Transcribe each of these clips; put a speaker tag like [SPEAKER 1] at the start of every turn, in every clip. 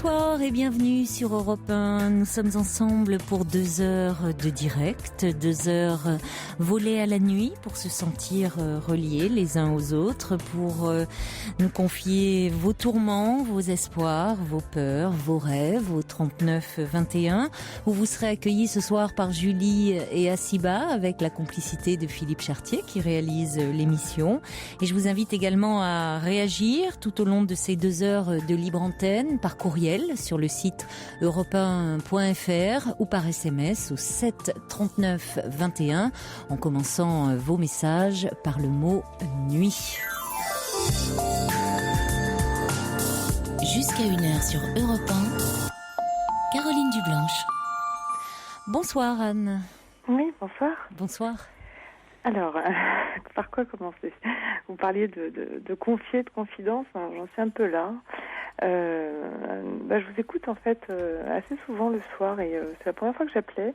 [SPEAKER 1] Bonsoir et bienvenue sur Europe 1. Nous sommes ensemble pour 2 heures de direct, 2 heures volées à la nuit pour se sentir reliés les uns aux autres, pour nous confier vos tourments, vos espoirs, vos peurs, vos rêves au 39-21, où vous serez accueillis ce soir par Julie et Assiba avec la complicité de Philippe Chartier qui réalise l'émission. Et je vous invite également à réagir tout au long de ces 2 heures de libre antenne par courriel sur le site europe1.fr ou par SMS au 7 39 21 en commençant vos messages par le mot nuit.
[SPEAKER 2] Jusqu'à 1h sur Europe 1, Caroline Dublanche.
[SPEAKER 1] Bonsoir Anne.
[SPEAKER 3] Oui, bonsoir.
[SPEAKER 1] Bonsoir.
[SPEAKER 3] Alors, par quoi commencer ? Vous parliez de confier, de confidence, alors j'en suis un peu là. Je vous écoute en fait assez souvent le soir et c'est la première fois que j'appelais.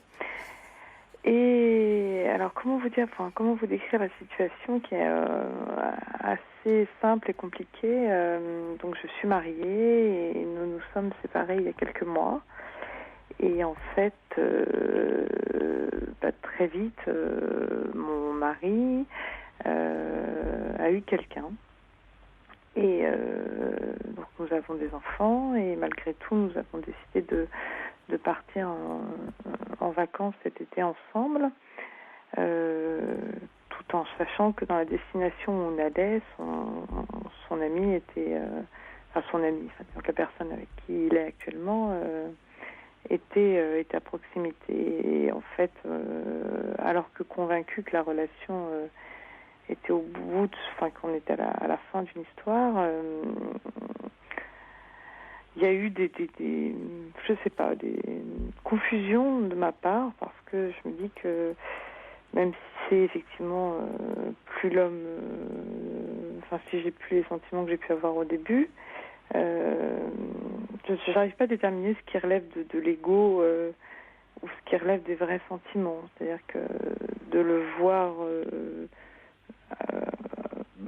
[SPEAKER 3] Et alors comment vous décrire la situation qui est assez simple et compliquée. Donc je suis mariée et nous nous sommes séparés il y a quelques mois. Et en fait, très vite, mon mari a eu quelqu'un. Et donc nous avons des enfants et malgré tout, nous avons décidé de partir en vacances cet été ensemble, tout en sachant que dans la destination où on allait, son ami était... donc la personne avec qui il est actuellement... était à proximité. Et en fait, alors que convaincu que la relation était au bout, qu'on était à la fin d'une histoire, il y a eu des confusions de ma part, parce que je me dis que même si c'est effectivement plus l'homme, si j'ai plus les sentiments que j'ai pu avoir au début, je n'arrive pas à déterminer ce qui relève de l'ego ou ce qui relève des vrais sentiments. C'est-à-dire que de le voir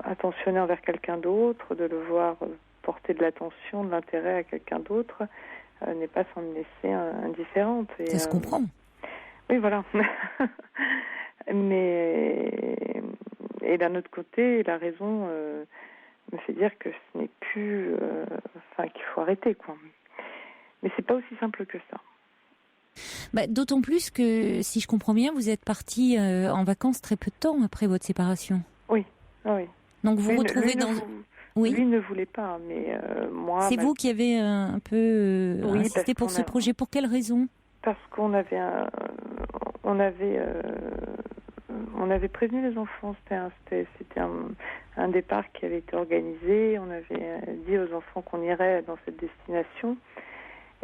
[SPEAKER 3] attentionné envers quelqu'un d'autre, de le voir porter de l'attention, de l'intérêt à quelqu'un d'autre, n'est pas sans me laisser indifférente. Et,
[SPEAKER 1] ça se comprend.
[SPEAKER 3] Oui, voilà. Et d'un autre côté, la raison... me fait dire que ce n'est plus... qu'il faut arrêter, quoi. Mais c'est pas aussi simple que ça.
[SPEAKER 1] D'autant plus que, si je comprends bien, vous êtes partis en vacances très peu de temps après votre séparation.
[SPEAKER 3] Oui, oui.
[SPEAKER 1] Donc vous retrouvez dans... Oui.
[SPEAKER 3] Lui ne voulait pas, mais moi...
[SPEAKER 1] C'est vous qui avez un peu insisté pour ce projet. Pour quelle raison ?
[SPEAKER 3] Parce qu'on avait on avait prévenu les enfants, c'était un départ qui avait été organisé, on avait dit aux enfants qu'on irait dans cette destination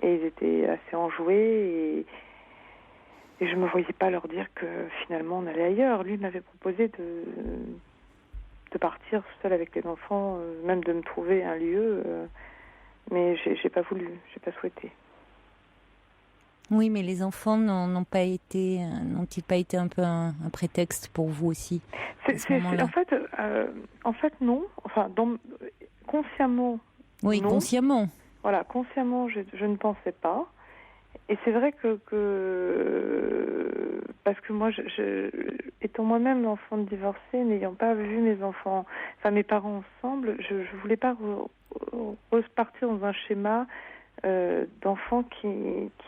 [SPEAKER 3] et ils étaient assez enjoués et je ne me voyais pas leur dire que finalement on allait ailleurs. Lui m'avait proposé de partir seul avec les enfants, même de me trouver un lieu, mais j'ai pas voulu, j'ai pas souhaité.
[SPEAKER 1] Oui, mais les enfants n'ont-ils pas été un peu un prétexte pour vous aussi à ce moment-là ?
[SPEAKER 3] En fait, non. Consciemment.
[SPEAKER 1] Oui,
[SPEAKER 3] non.
[SPEAKER 1] Consciemment.
[SPEAKER 3] Voilà, consciemment, je ne pensais pas. Et c'est vrai que parce que moi, étant moi-même enfant de divorcée, n'ayant pas vu mes parents ensemble, je voulais pas repartir dans un schéma d'enfants qui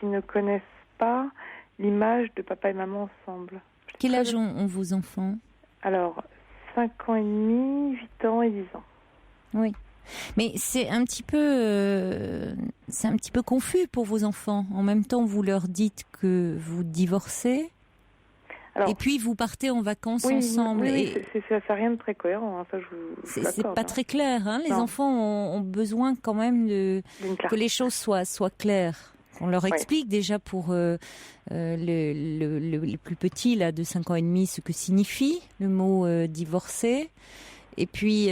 [SPEAKER 3] ne connaissent pas l'image de papa et maman ensemble.
[SPEAKER 1] Quel âge ont vos enfants ?
[SPEAKER 3] Alors, 5 ans et demi, 8 ans et 10 ans.
[SPEAKER 1] Oui. Mais c'est un petit peu confus pour vos enfants. En même temps, vous leur dites que vous divorcez, et puis vous partez en vacances ensemble.
[SPEAKER 3] Oui, ça n'a rien de très cohérent. Ça,
[SPEAKER 1] c'est pas très clair. Les enfants ont besoin quand même que les choses soient claires. On leur explique déjà pour le plus petit là, de 5 ans et demi ce que signifie le mot divorcer. Et puis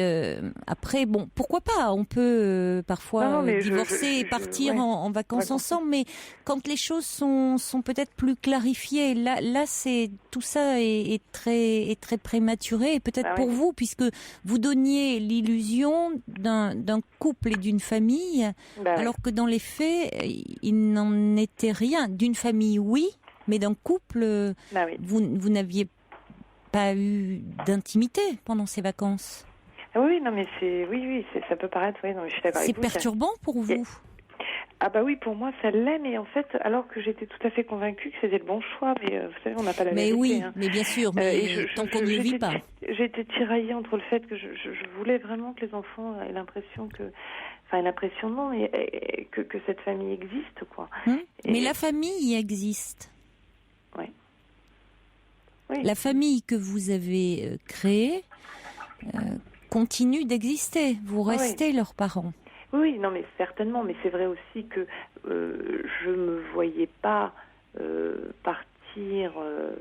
[SPEAKER 1] après, bon, pourquoi pas? On peut parfois divorcer et partir en vacances ensemble, mais quand les choses sont peut-être plus clarifiées, là, c'est tout ça est très prématuré, et peut-être pour vous, puisque vous donniez l'illusion d'un couple et d'une famille, alors que dans les faits, il n'en était rien. D'une famille, oui, mais d'un couple, vous n'aviez pas eu d'intimité pendant ces vacances.
[SPEAKER 3] Oui, non, mais ça peut paraître, non, mais je suis d'accord avec vous.
[SPEAKER 1] C'est perturbant pour vous?
[SPEAKER 3] Ah bah oui, pour moi ça l'est, mais en fait, alors que j'étais tout à fait convaincue que c'était le bon choix, mais vous savez, on n'a pas la vérité.
[SPEAKER 1] Mais oui,
[SPEAKER 3] hein.
[SPEAKER 1] mais bien sûr, mais tant qu'on ne le vit pas.
[SPEAKER 3] J'étais tiraillée entre le fait que je voulais vraiment que les enfants aient l'impression que, enfin l'impression non, mais que cette famille existe, quoi.
[SPEAKER 1] Mais la famille existe.
[SPEAKER 3] Oui.
[SPEAKER 1] La famille que vous avez créée continue d'exister. Vous restez leurs parents.
[SPEAKER 3] Oui, non, mais certainement. Mais c'est vrai aussi que je me voyais pas partir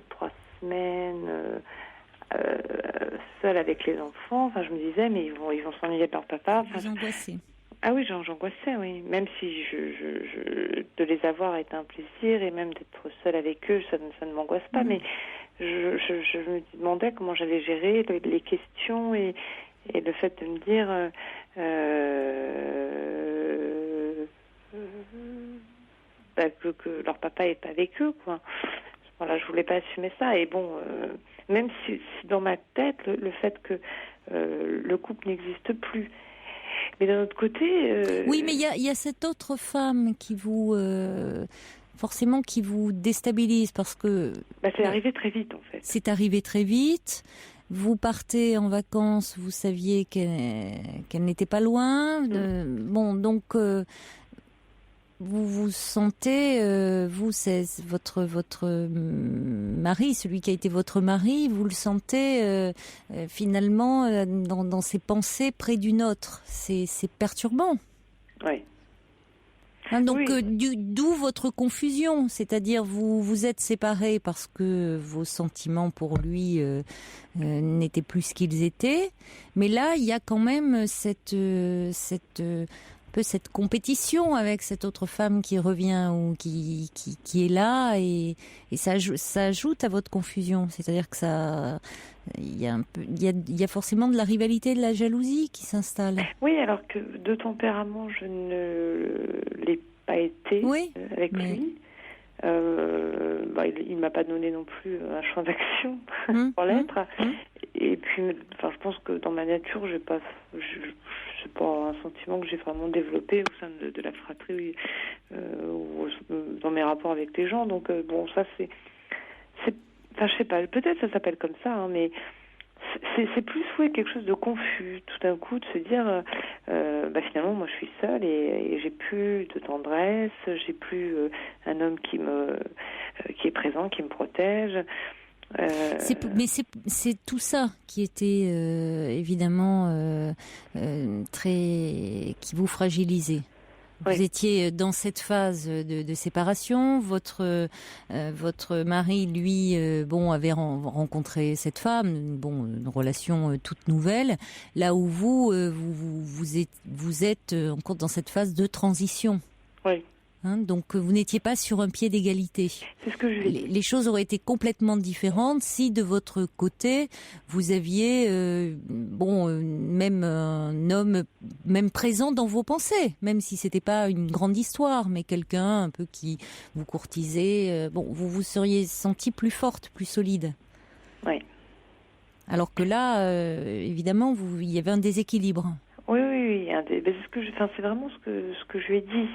[SPEAKER 3] 3 semaines seule avec les enfants. Enfin, je me disais, mais ils vont s'ennuyer de leur papa.
[SPEAKER 1] Vous angoissez.
[SPEAKER 3] Ah oui, j'angoissais, oui. Même si de les avoir est un plaisir, et même d'être seule avec eux, ça ne m'angoisse pas. Mais je me demandais comment j'allais gérer les questions et le fait de me dire que leur papa est pas avec eux, quoi. Voilà, je voulais pas assumer ça. Et bon, même si dans ma tête, le fait que le couple n'existe plus. Mais d'un autre côté...
[SPEAKER 1] Oui, mais il y a cette autre femme qui vous... forcément qui vous déstabilise, parce que...
[SPEAKER 3] c'est arrivé très vite, en fait.
[SPEAKER 1] C'est arrivé très vite. Vous partez en vacances, vous saviez qu'elle n'était pas loin. Bon, donc... vous vous sentez, vous, c'est votre mari, celui qui a été votre mari, vous le sentez finalement dans ses pensées près d'une autre. C'est perturbant.
[SPEAKER 3] Oui.
[SPEAKER 1] Donc d'où votre confusion, c'est-à-dire vous êtes séparés parce que vos sentiments pour lui n'étaient plus ce qu'ils étaient, mais là il y a quand même cette compétition avec cette autre femme qui revient ou qui est là, et ça ajoute à votre confusion. C'est-à-dire que il y a forcément de la rivalité, de la jalousie qui s'installe.
[SPEAKER 3] Oui, alors que de tempérament, je ne l'ai pas été avec lui. Il m'a pas donné non plus un champ d'action pour l'être. Et puis, je pense que dans ma nature, c'est pas un sentiment que j'ai vraiment développé au sein de la fratrie ou dans mes rapports avec les gens. Donc ça je sais pas, peut-être ça s'appelle comme ça, hein, mais c'est plus quelque chose de confus tout d'un coup, de se dire finalement moi je suis seule et j'ai plus de tendresse, j'ai plus un homme qui est présent, qui me protège.
[SPEAKER 1] Mais c'est tout ça qui était évidemment qui vous fragilisait. Vous étiez dans cette phase de séparation. Votre mari, lui, avait rencontré cette femme, une relation toute nouvelle. Là où vous êtes encore dans cette phase de transition.
[SPEAKER 3] Oui.
[SPEAKER 1] Donc vous n'étiez pas sur un pied d'égalité.
[SPEAKER 3] C'est ce que je dis.
[SPEAKER 1] Les choses auraient été complètement différentes si de votre côté vous aviez même un homme même présent dans vos pensées, même si c'était pas une grande histoire, mais quelqu'un un peu qui vous courtisait. Vous vous seriez sentie plus forte, plus solide.
[SPEAKER 3] Oui.
[SPEAKER 1] Alors que là, évidemment, il y avait un déséquilibre.
[SPEAKER 3] Oui, c'est vraiment ce que je lui ai dit.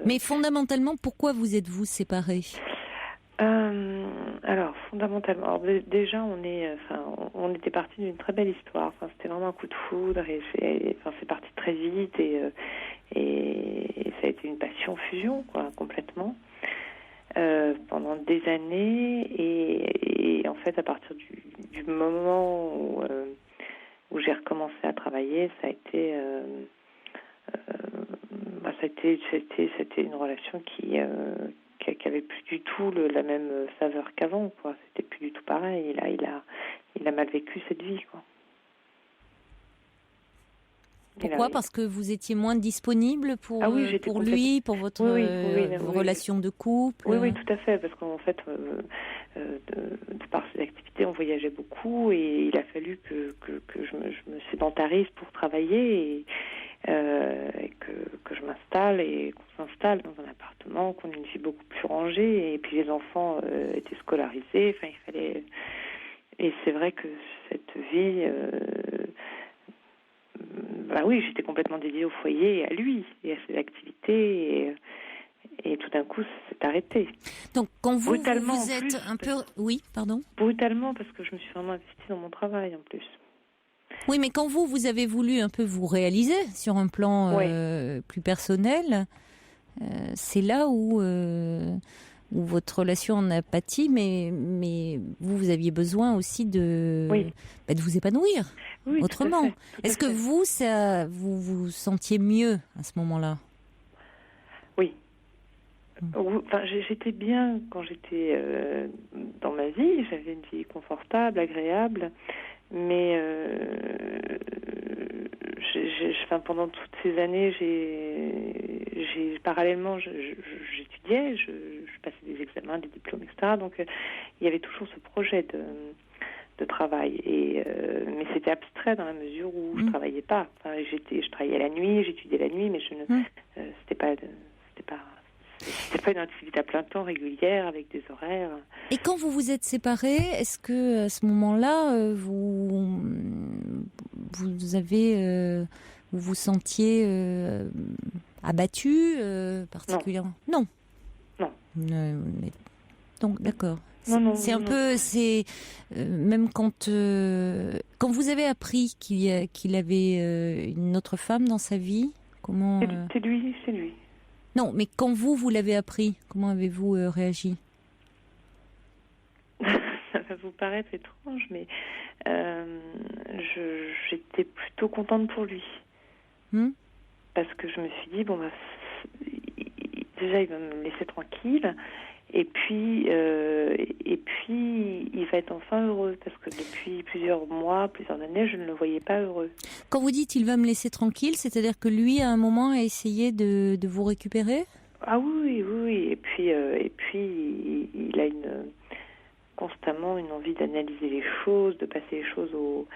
[SPEAKER 1] Mais fondamentalement, pourquoi vous êtes-vous séparés ?
[SPEAKER 3] Alors, fondamentalement, déjà, on était partis d'une très belle histoire. C'était vraiment un coup de foudre et c'est parti très vite et ça a été une passion-fusion, quoi, complètement, pendant des années. Et en fait, à partir du moment où j'ai recommencé à travailler, c'était une relation qui avait plus du tout la même saveur qu'avant, quoi. C'était plus du tout pareil. Il a mal vécu cette vie, quoi.
[SPEAKER 1] Pourquoi ? Parce que vous étiez moins disponible pour lui, pour votre relation de couple.
[SPEAKER 3] Oui, tout à fait, parce qu'en fait, de par ses activités, on voyageait beaucoup et il a fallu que je me sédentarise pour travailler et que je m'installe et qu'on s'installe dans un appartement, qu'on ait une vie beaucoup plus rangée, et puis les enfants étaient scolarisés, enfin il fallait... Et c'est vrai que cette vie... oui, j'étais complètement dédiée au foyer et à lui et à ses activités et tout d'un coup, ça s'est arrêté.
[SPEAKER 1] Donc, quand vous êtes un peu... Oui, pardon ?
[SPEAKER 3] Brutalement, parce que je me suis vraiment investie dans mon travail en plus.
[SPEAKER 1] Oui, mais quand vous avez voulu un peu vous réaliser sur un plan plus personnel, c'est là où votre relation en a pâti, mais vous aviez besoin aussi de vous épanouir autrement.
[SPEAKER 3] Tout à
[SPEAKER 1] Est-ce que vous vous sentiez mieux à ce moment-là ?
[SPEAKER 3] Oui. Enfin, j'étais bien quand j'étais dans ma vie. J'avais une vie confortable, agréable, mais pendant toutes ces années, parallèlement, j'étudiais, je passais des examens, des diplômes, etc. Donc, il y avait toujours ce projet de travail. Mais c'était abstrait dans la mesure où je travaillais pas. Enfin, je travaillais la nuit, j'étudiais la nuit, mais c'était pas une activité à plein temps régulière avec des horaires.
[SPEAKER 1] Et quand vous vous êtes séparés, est-ce que à ce moment-là, vous vous sentiez abattu particulièrement ? Non. Donc d'accord. C'est un peu, même quand vous avez appris qu'il avait une autre femme dans sa vie, comment
[SPEAKER 3] C'est lui.
[SPEAKER 1] Non, mais quand vous l'avez appris, comment avez-vous réagi ?
[SPEAKER 3] Ça va vous paraître étrange, mais j'étais plutôt contente pour lui. Parce que je me suis dit, déjà il va me laisser tranquille, et puis il va être enfin heureux, parce que depuis plusieurs mois, plusieurs années, je ne le voyais pas heureux.
[SPEAKER 1] Quand vous dites il va me laisser tranquille, c'est-à-dire que lui, à un moment, a essayé de vous récupérer ?
[SPEAKER 3] Ah oui. Et puis il a constamment une envie d'analyser les choses, de passer les choses au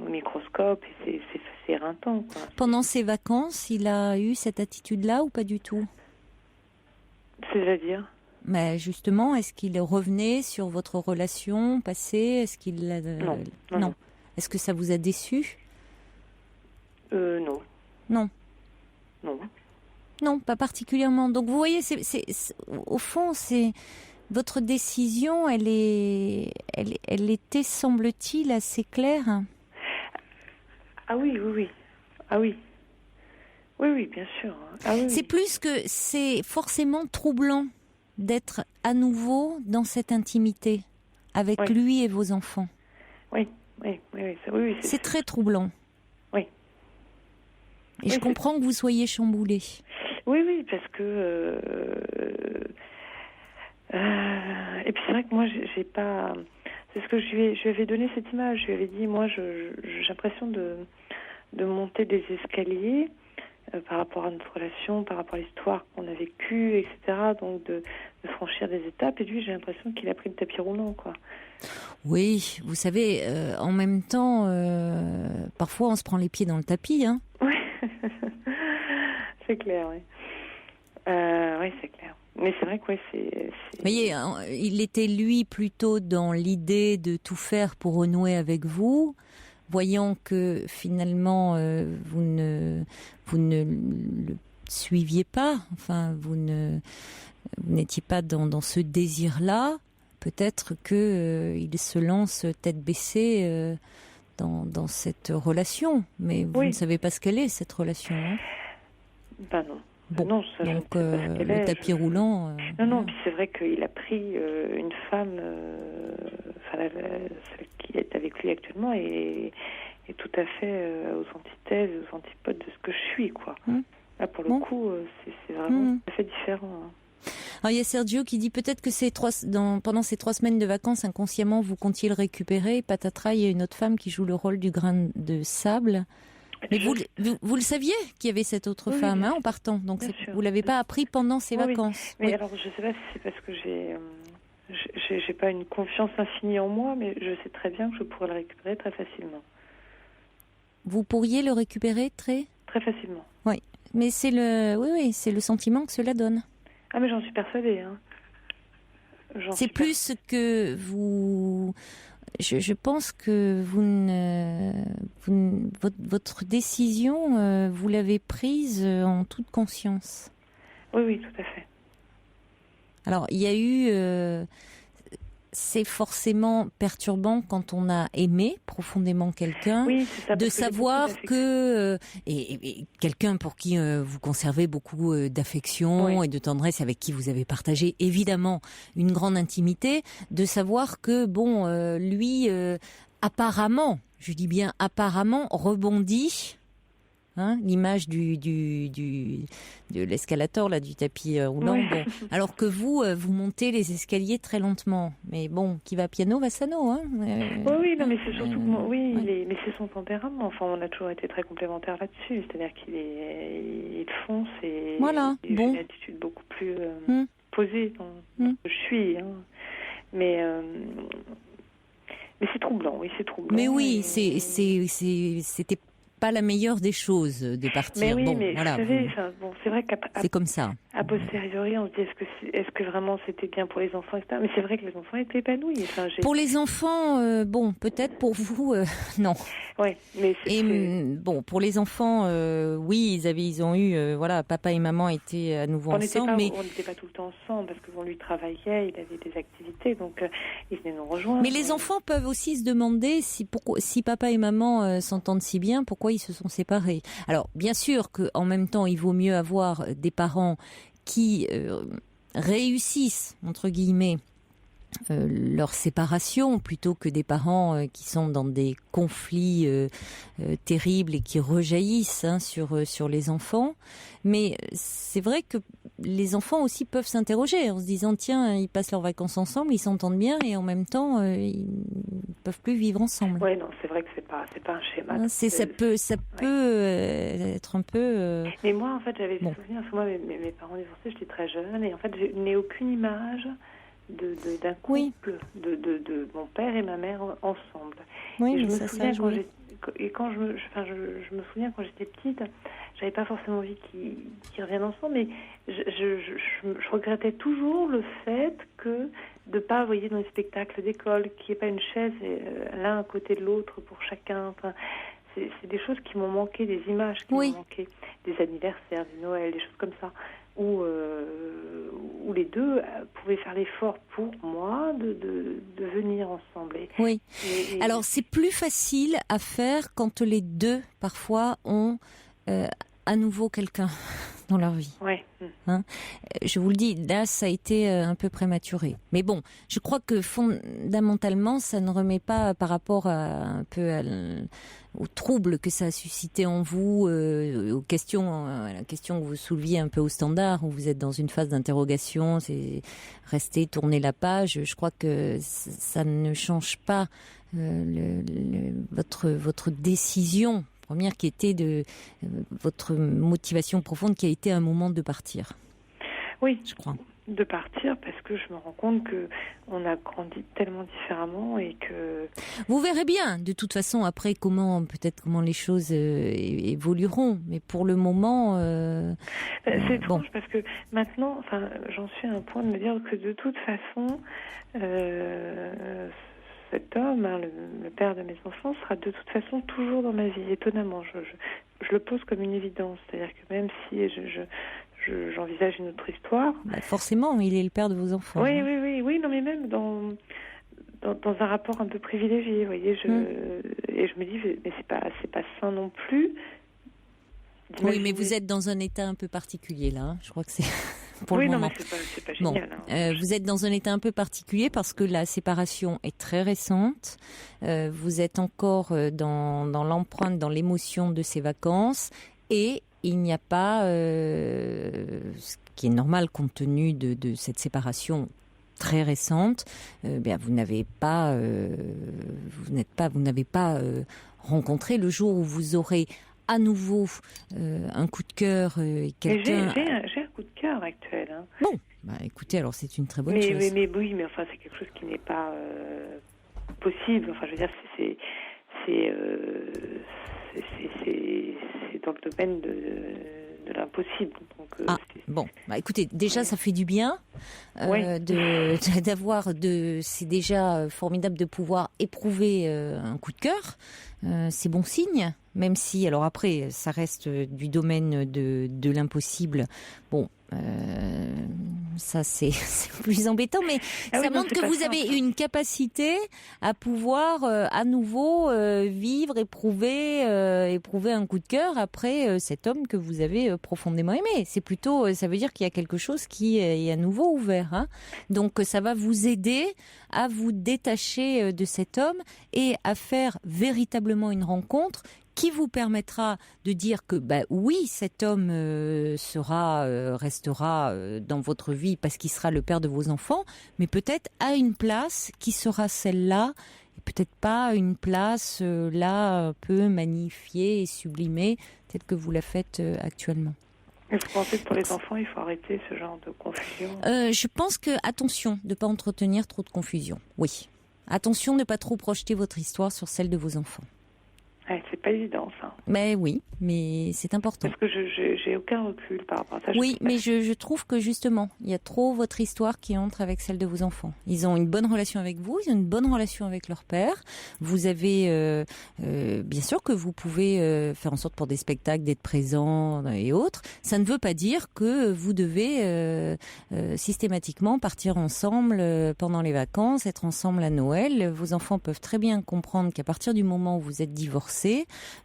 [SPEAKER 3] microscope, et c'est éreintant, quoi.
[SPEAKER 1] Pendant ses vacances, il a eu cette attitude-là ou pas du tout ?
[SPEAKER 3] C'est-à-dire ?
[SPEAKER 1] Mais justement, est-ce qu'il revenait sur votre relation passée ? Est-ce qu'il non. Est-ce que ça vous a déçu ?
[SPEAKER 3] Non.
[SPEAKER 1] Non, pas particulièrement. Donc vous voyez, au fond, c'est votre décision, elle était, semble-t-il, assez claire.
[SPEAKER 3] Ah oui. Ah oui. Oui, bien sûr. Ah oui.
[SPEAKER 1] C'est forcément troublant d'être à nouveau dans cette intimité avec lui et vos enfants. Oui. C'est très troublant.
[SPEAKER 3] Oui.
[SPEAKER 1] Et je comprends que vous soyez chamboulé.
[SPEAKER 3] Oui, parce que... et puis c'est vrai que moi, j'ai pas... C'est ce que je lui avais donné cette image. Je lui avais dit, moi, j'ai l'impression de monter des escaliers par rapport à notre relation, par rapport à l'histoire qu'on a vécue, etc. Donc de franchir des étapes. Et lui, j'ai l'impression qu'il a pris le tapis roulant, quoi.
[SPEAKER 1] Oui, vous savez, en même temps, parfois on se prend les pieds dans le tapis, hein.
[SPEAKER 3] Oui, c'est clair, oui. Oui, c'est clair. Mais c'est vrai que c'est...
[SPEAKER 1] Vous voyez, il était lui plutôt dans l'idée de tout faire pour renouer avec vous, voyant que finalement vous ne le suiviez pas, enfin vous n'étiez pas dans ce désir-là. Peut-être que il se lance tête baissée dans cette relation, mais vous ne savez pas ce qu'elle est, cette relation. Hein.
[SPEAKER 3] Non.
[SPEAKER 1] Bon,
[SPEAKER 3] non, ça,
[SPEAKER 1] donc le tapis roulant...
[SPEAKER 3] Non, puis c'est vrai qu'il a pris une femme, celle qui est avec lui actuellement, et tout à fait aux antithèses, aux antipodes de ce que je suis, quoi. Là, pour le coup, c'est vraiment tout à fait différent. Hein.
[SPEAKER 1] Alors, il y a Sergio qui dit peut-être que pendant ces 3 semaines de vacances, inconsciemment, vous comptiez le récupérer. Patatras, il y a une autre femme qui joue le rôle du grain de sable. Mais vous le saviez qu'il y avait cette autre femme en partant, donc vous l'avez pas appris pendant ces vacances.
[SPEAKER 3] Mais alors je sais pas si c'est parce que j'ai pas une confiance infinie en moi, mais je sais très bien que je pourrais le récupérer très facilement.
[SPEAKER 1] Vous pourriez le récupérer très
[SPEAKER 3] facilement.
[SPEAKER 1] Oui, mais c'est le sentiment que cela donne.
[SPEAKER 3] Ah mais j'en suis persuadée. Hein.
[SPEAKER 1] C'est plus que vous. Je pense que votre décision, vous l'avez prise en toute conscience.
[SPEAKER 3] Oui, tout à fait.
[SPEAKER 1] Alors, il y a eu... c'est forcément perturbant quand on a aimé profondément quelqu'un, de savoir que et quelqu'un pour qui vous conservez beaucoup d'affection et de tendresse, avec qui vous avez partagé évidemment une grande intimité, de savoir que lui apparemment, je dis bien apparemment, rebondit. L'image de l'escalator là, du tapis roulant.
[SPEAKER 3] Oui.
[SPEAKER 1] Bon. Alors que vous montez les escaliers très lentement. Mais bon, qui va piano va sano.
[SPEAKER 3] Oui, non, mais c'est surtout mais c'est son tempérament. Enfin, on a toujours été très complémentaires là-dessus. C'est-à-dire il fonce et il a une attitude beaucoup plus posée dans ce que je suis. Hein. Mais c'est troublant. Oui, c'est troublant.
[SPEAKER 1] Mais oui, c'était pas la meilleure des choses de partir.
[SPEAKER 3] Mais oui, mais vous savez, c'est vrai
[SPEAKER 1] c'est comme ça.
[SPEAKER 3] A posteriori, on se dit est-ce que vraiment c'était bien pour les enfants, etc. Mais c'est vrai que les enfants étaient épanouis. Enfin,
[SPEAKER 1] pour les enfants, peut-être pour vous, non.
[SPEAKER 3] Oui, mais
[SPEAKER 1] pour les enfants, oui, ils ont eu, papa et maman étaient à nouveau ensemble.
[SPEAKER 3] On n'était pas tout le temps ensemble parce que lui travaillait, il avait des activités, donc il venait nous rejoindre.
[SPEAKER 1] Mais les enfants peuvent aussi se demander si papa et maman s'entendent si bien, pourquoi ils se sont séparés. Alors, bien sûr qu'en même temps, il vaut mieux avoir des parents qui réussissent, entre guillemets, leur séparation, plutôt que des parents qui sont dans des conflits terribles et qui rejaillissent sur les enfants. Mais c'est vrai que les enfants aussi peuvent s'interroger en se disant tiens, ils passent leurs vacances ensemble, ils s'entendent bien et en même temps ils peuvent plus vivre ensemble.
[SPEAKER 3] Oui, non, c'est vrai que c'est pas un schéma.
[SPEAKER 1] Ça peut être un peu.
[SPEAKER 3] Mais moi, en fait, j'avais des souvenirs. Parce que moi, mes parents divorcés, j'étais très jeune et en fait, je n'ai aucune image d'un couple de mon père et ma mère ensemble.
[SPEAKER 1] Oui,
[SPEAKER 3] et je
[SPEAKER 1] mais
[SPEAKER 3] me souviens je me souviens quand j'étais petite, j'avais pas forcément envie qu'ils reviennent ensemble, mais je regrettais toujours le fait que de pas voyez dans les spectacles d'école qu'il n'y ait pas une chaise l'un à côté de l'autre pour chacun. Enfin, c'est des choses qui m'ont manqué, des images qui m'ont manqué, des anniversaires, des Noëls, des choses comme ça. Où les deux pouvaient faire l'effort pour moi de venir ensemble.
[SPEAKER 1] Alors, c'est plus facile à faire quand les deux, parfois, ont à nouveau quelqu'un dans leur vie. Je vous le dis, là, ça a été un peu prématuré. Mais bon, je crois que fondamentalement, ça ne remet pas par rapport au trouble que ça a suscité en vous, aux questions, la question que vous souleviez un peu au standard, où vous êtes dans une phase d'interrogation, c'est rester, tourner la page. Je crois que ça ne change pas votre décision première qui était votre motivation profonde qui a été un moment de partir.
[SPEAKER 3] Oui,
[SPEAKER 1] je crois.
[SPEAKER 3] De partir parce que je me rends compte que on a grandi tellement différemment et que...
[SPEAKER 1] Vous verrez bien, de toute façon, après comment les choses évolueront. Mais pour le moment...
[SPEAKER 3] c'est étrange parce que maintenant, j'en suis à un point de me dire que de toute façon... cet homme, le père de mes enfants, sera de toute façon toujours dans ma vie, étonnamment. Je le pose comme une évidence. C'est-à-dire que même si j'envisage une autre histoire...
[SPEAKER 1] forcément, il est le père de vos enfants.
[SPEAKER 3] Oui, non, mais même dans un rapport un peu privilégié, vous voyez. Et je me dis, mais c'est pas sain non plus.
[SPEAKER 1] Oui, mais vous êtes dans un état un peu particulier, là. Je crois que c'est... Pour le moment.
[SPEAKER 3] Non, mais c'est pas génial.
[SPEAKER 1] Vous êtes dans un état un peu particulier parce que la séparation est très récente. Vous êtes encore dans l'empreinte, dans l'émotion de ces vacances. Et il n'y a pas, ce qui est normal compte tenu de cette séparation très récente, vous n'avez pas rencontré le jour où vous aurez à nouveau un coup de cœur, quelqu'un...
[SPEAKER 3] J'ai un coup de cœur actuel. Hein.
[SPEAKER 1] Bon, écoutez, alors c'est une très bonne chose.
[SPEAKER 3] Mais enfin, c'est quelque chose qui n'est pas possible. Enfin, je veux dire, c'est dans le domaine de l'impossible. Donc,
[SPEAKER 1] bon, écoutez, déjà ça fait du bien c'est déjà formidable de pouvoir éprouver un coup de cœur. C'est bon signe, même si, alors après, ça reste du domaine de l'impossible. Bon, ça c'est plus embêtant, mais ça montre que vous avez une capacité à pouvoir à nouveau vivre, éprouver un coup de cœur après cet homme que vous avez profondément aimé. C'est plutôt, ça veut dire qu'il y a quelque chose qui est à nouveau ouvert. Hein. Donc ça va vous aider à vous détacher de cet homme et à faire véritablement une rencontre qui vous permettra de dire que oui, cet homme restera dans votre vie parce qu'il sera le père de vos enfants, mais peut-être à une place qui sera celle-là, et peut-être pas une place là un peu magnifiée et sublimée telle que vous la faites actuellement.
[SPEAKER 3] Et vous pensez que pour les enfants, il faut arrêter ce genre de confusion ?
[SPEAKER 1] Je pense que, attention, de ne pas entretenir trop de confusion, oui. Attention de ne pas trop projeter votre histoire sur celle de vos enfants.
[SPEAKER 3] C'est pas évident, ça.
[SPEAKER 1] Mais oui, mais c'est important.
[SPEAKER 3] Parce que j'ai aucun recul par rapport à ça.
[SPEAKER 1] Oui, mais je trouve que justement, il y a trop votre histoire qui entre avec celle de vos enfants. Ils ont une bonne relation avec vous, ils ont une bonne relation avec leur père. Vous avez, bien sûr que vous pouvez faire en sorte pour des spectacles d'être présent et autres. Ça ne veut pas dire que vous devez systématiquement partir ensemble pendant les vacances, être ensemble à Noël. Vos enfants peuvent très bien comprendre qu'à partir du moment où vous êtes divorcés,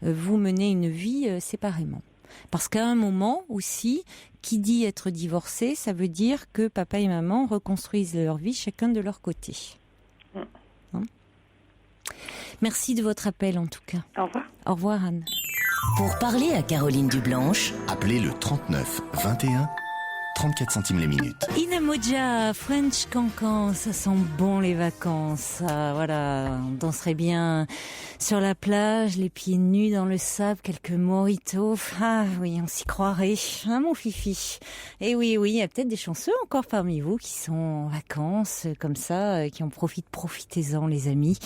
[SPEAKER 1] vous menez une vie séparément. Parce qu'à un moment aussi, qui dit être divorcé, ça veut dire que papa et maman reconstruisent leur vie chacun de leur côté. Hein ? Merci de votre appel en tout cas.
[SPEAKER 3] Au revoir.
[SPEAKER 1] Au revoir Anne.
[SPEAKER 2] Pour parler à Caroline Dublanche,
[SPEAKER 4] appelez le 39 21 34 centimes les minutes.
[SPEAKER 1] Inamoja, French Cancan, ça sent bon les vacances. Voilà, on danserait bien sur la plage, les pieds nus dans le sable, quelques mojitos. Ah oui, on s'y croirait, hein, mon fifi. Et oui, il y a peut-être des chanceux encore parmi vous qui sont en vacances comme ça, qui en profitent. Profitez-en les amis,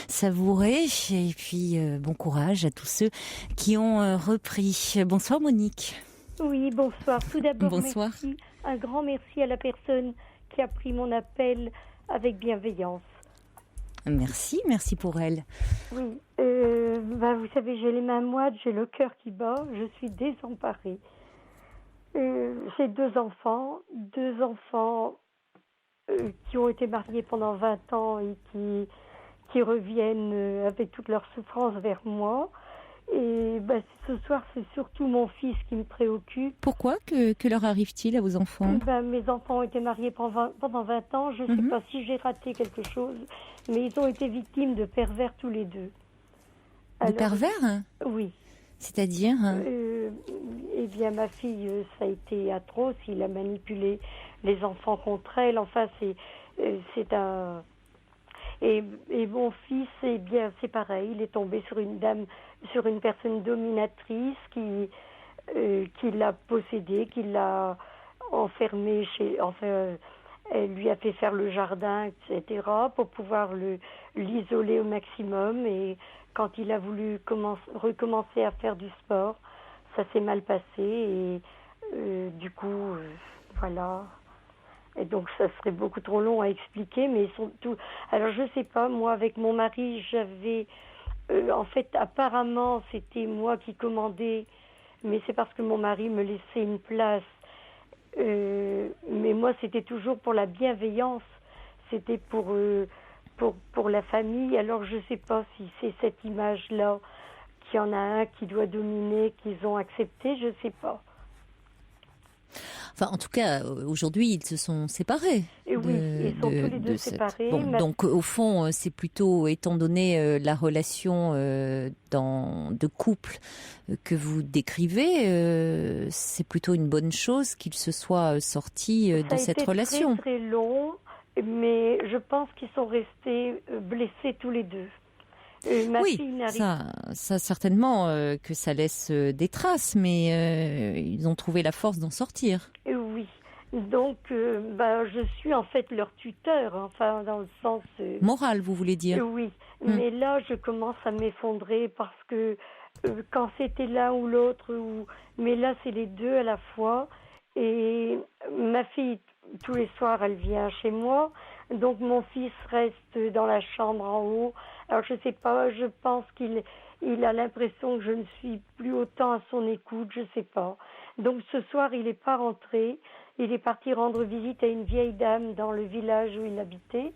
[SPEAKER 1] savourez. Et puis bon courage à tous ceux qui ont repris. Bonsoir Monique.
[SPEAKER 5] Oui, bonsoir. Tout d'abord,
[SPEAKER 1] bonsoir.
[SPEAKER 5] Merci, un grand merci à la personne qui a pris mon appel avec bienveillance.
[SPEAKER 1] Merci pour elle.
[SPEAKER 5] Oui, vous savez, j'ai les mains moites, j'ai le cœur qui bat, je suis désemparée. J'ai deux enfants qui ont été mariés pendant 20 ans et qui reviennent avec toute leur souffrance vers moi. Et ce soir, c'est surtout mon fils qui me préoccupe.
[SPEAKER 1] Pourquoi ? Que leur arrive-t-il à vos enfants ?
[SPEAKER 5] Mes enfants ont été mariés pendant 20 ans. Je ne sais pas si j'ai raté quelque chose, mais ils ont été victimes de pervers tous les deux.
[SPEAKER 1] De pervers ?
[SPEAKER 5] Oui.
[SPEAKER 1] C'est-à-dire
[SPEAKER 5] Eh bien, ma fille, ça a été atroce. Il a manipulé les enfants contre elle. Enfin, c'est un... Et mon fils, c'est pareil. Il est tombé sur une personne dominatrice qui l'a possédé, qui l'a enfermé elle lui a fait faire le jardin, etc., pour pouvoir l'isoler au maximum. Et quand il a voulu recommencer à faire du sport, ça s'est mal passé. Et du coup, voilà. Et donc, ça serait beaucoup trop long à expliquer, mais ils sont tous... Alors, je sais pas, moi, avec mon mari, j'avais... en fait, apparemment, c'était moi qui commandais, mais c'est parce que mon mari me laissait une place. Mais moi, c'était toujours pour la bienveillance. C'était pour la famille. Alors, je sais pas si c'est cette image-là qu'il y en a un qui doit dominer, qu'ils ont accepté, je sais pas.
[SPEAKER 1] Enfin, en tout cas, aujourd'hui, ils se sont séparés.
[SPEAKER 5] Et oui, ils sont tous les deux séparés.
[SPEAKER 1] Donc, au fond, c'est plutôt, étant donné la relation de couple que vous décrivez, c'est plutôt une bonne chose qu'ils se soient sortis de cette relation.
[SPEAKER 5] Ça a été très, très long, mais je pense qu'ils sont restés blessés tous les deux. Ma
[SPEAKER 1] Oui,
[SPEAKER 5] fille n'arrive
[SPEAKER 1] ça certainement que ça laisse des traces, mais ils ont trouvé la force d'en sortir.
[SPEAKER 5] Oui. Donc, je suis en fait leur tuteur, enfin, dans le sens...
[SPEAKER 1] Moral, vous voulez dire?
[SPEAKER 5] Oui, mais là, je commence à m'effondrer parce que quand c'était l'un ou l'autre, mais là, c'est les deux à la fois. Et ma fille, tous les soirs, elle vient chez moi. Donc, mon fils reste dans la chambre en haut. Alors, je sais pas, je pense qu'il a l'impression que je ne suis plus autant à son écoute, je sais pas. Donc, ce soir, il n'est pas rentré. Il est parti rendre visite à une vieille dame dans le village où il habitait.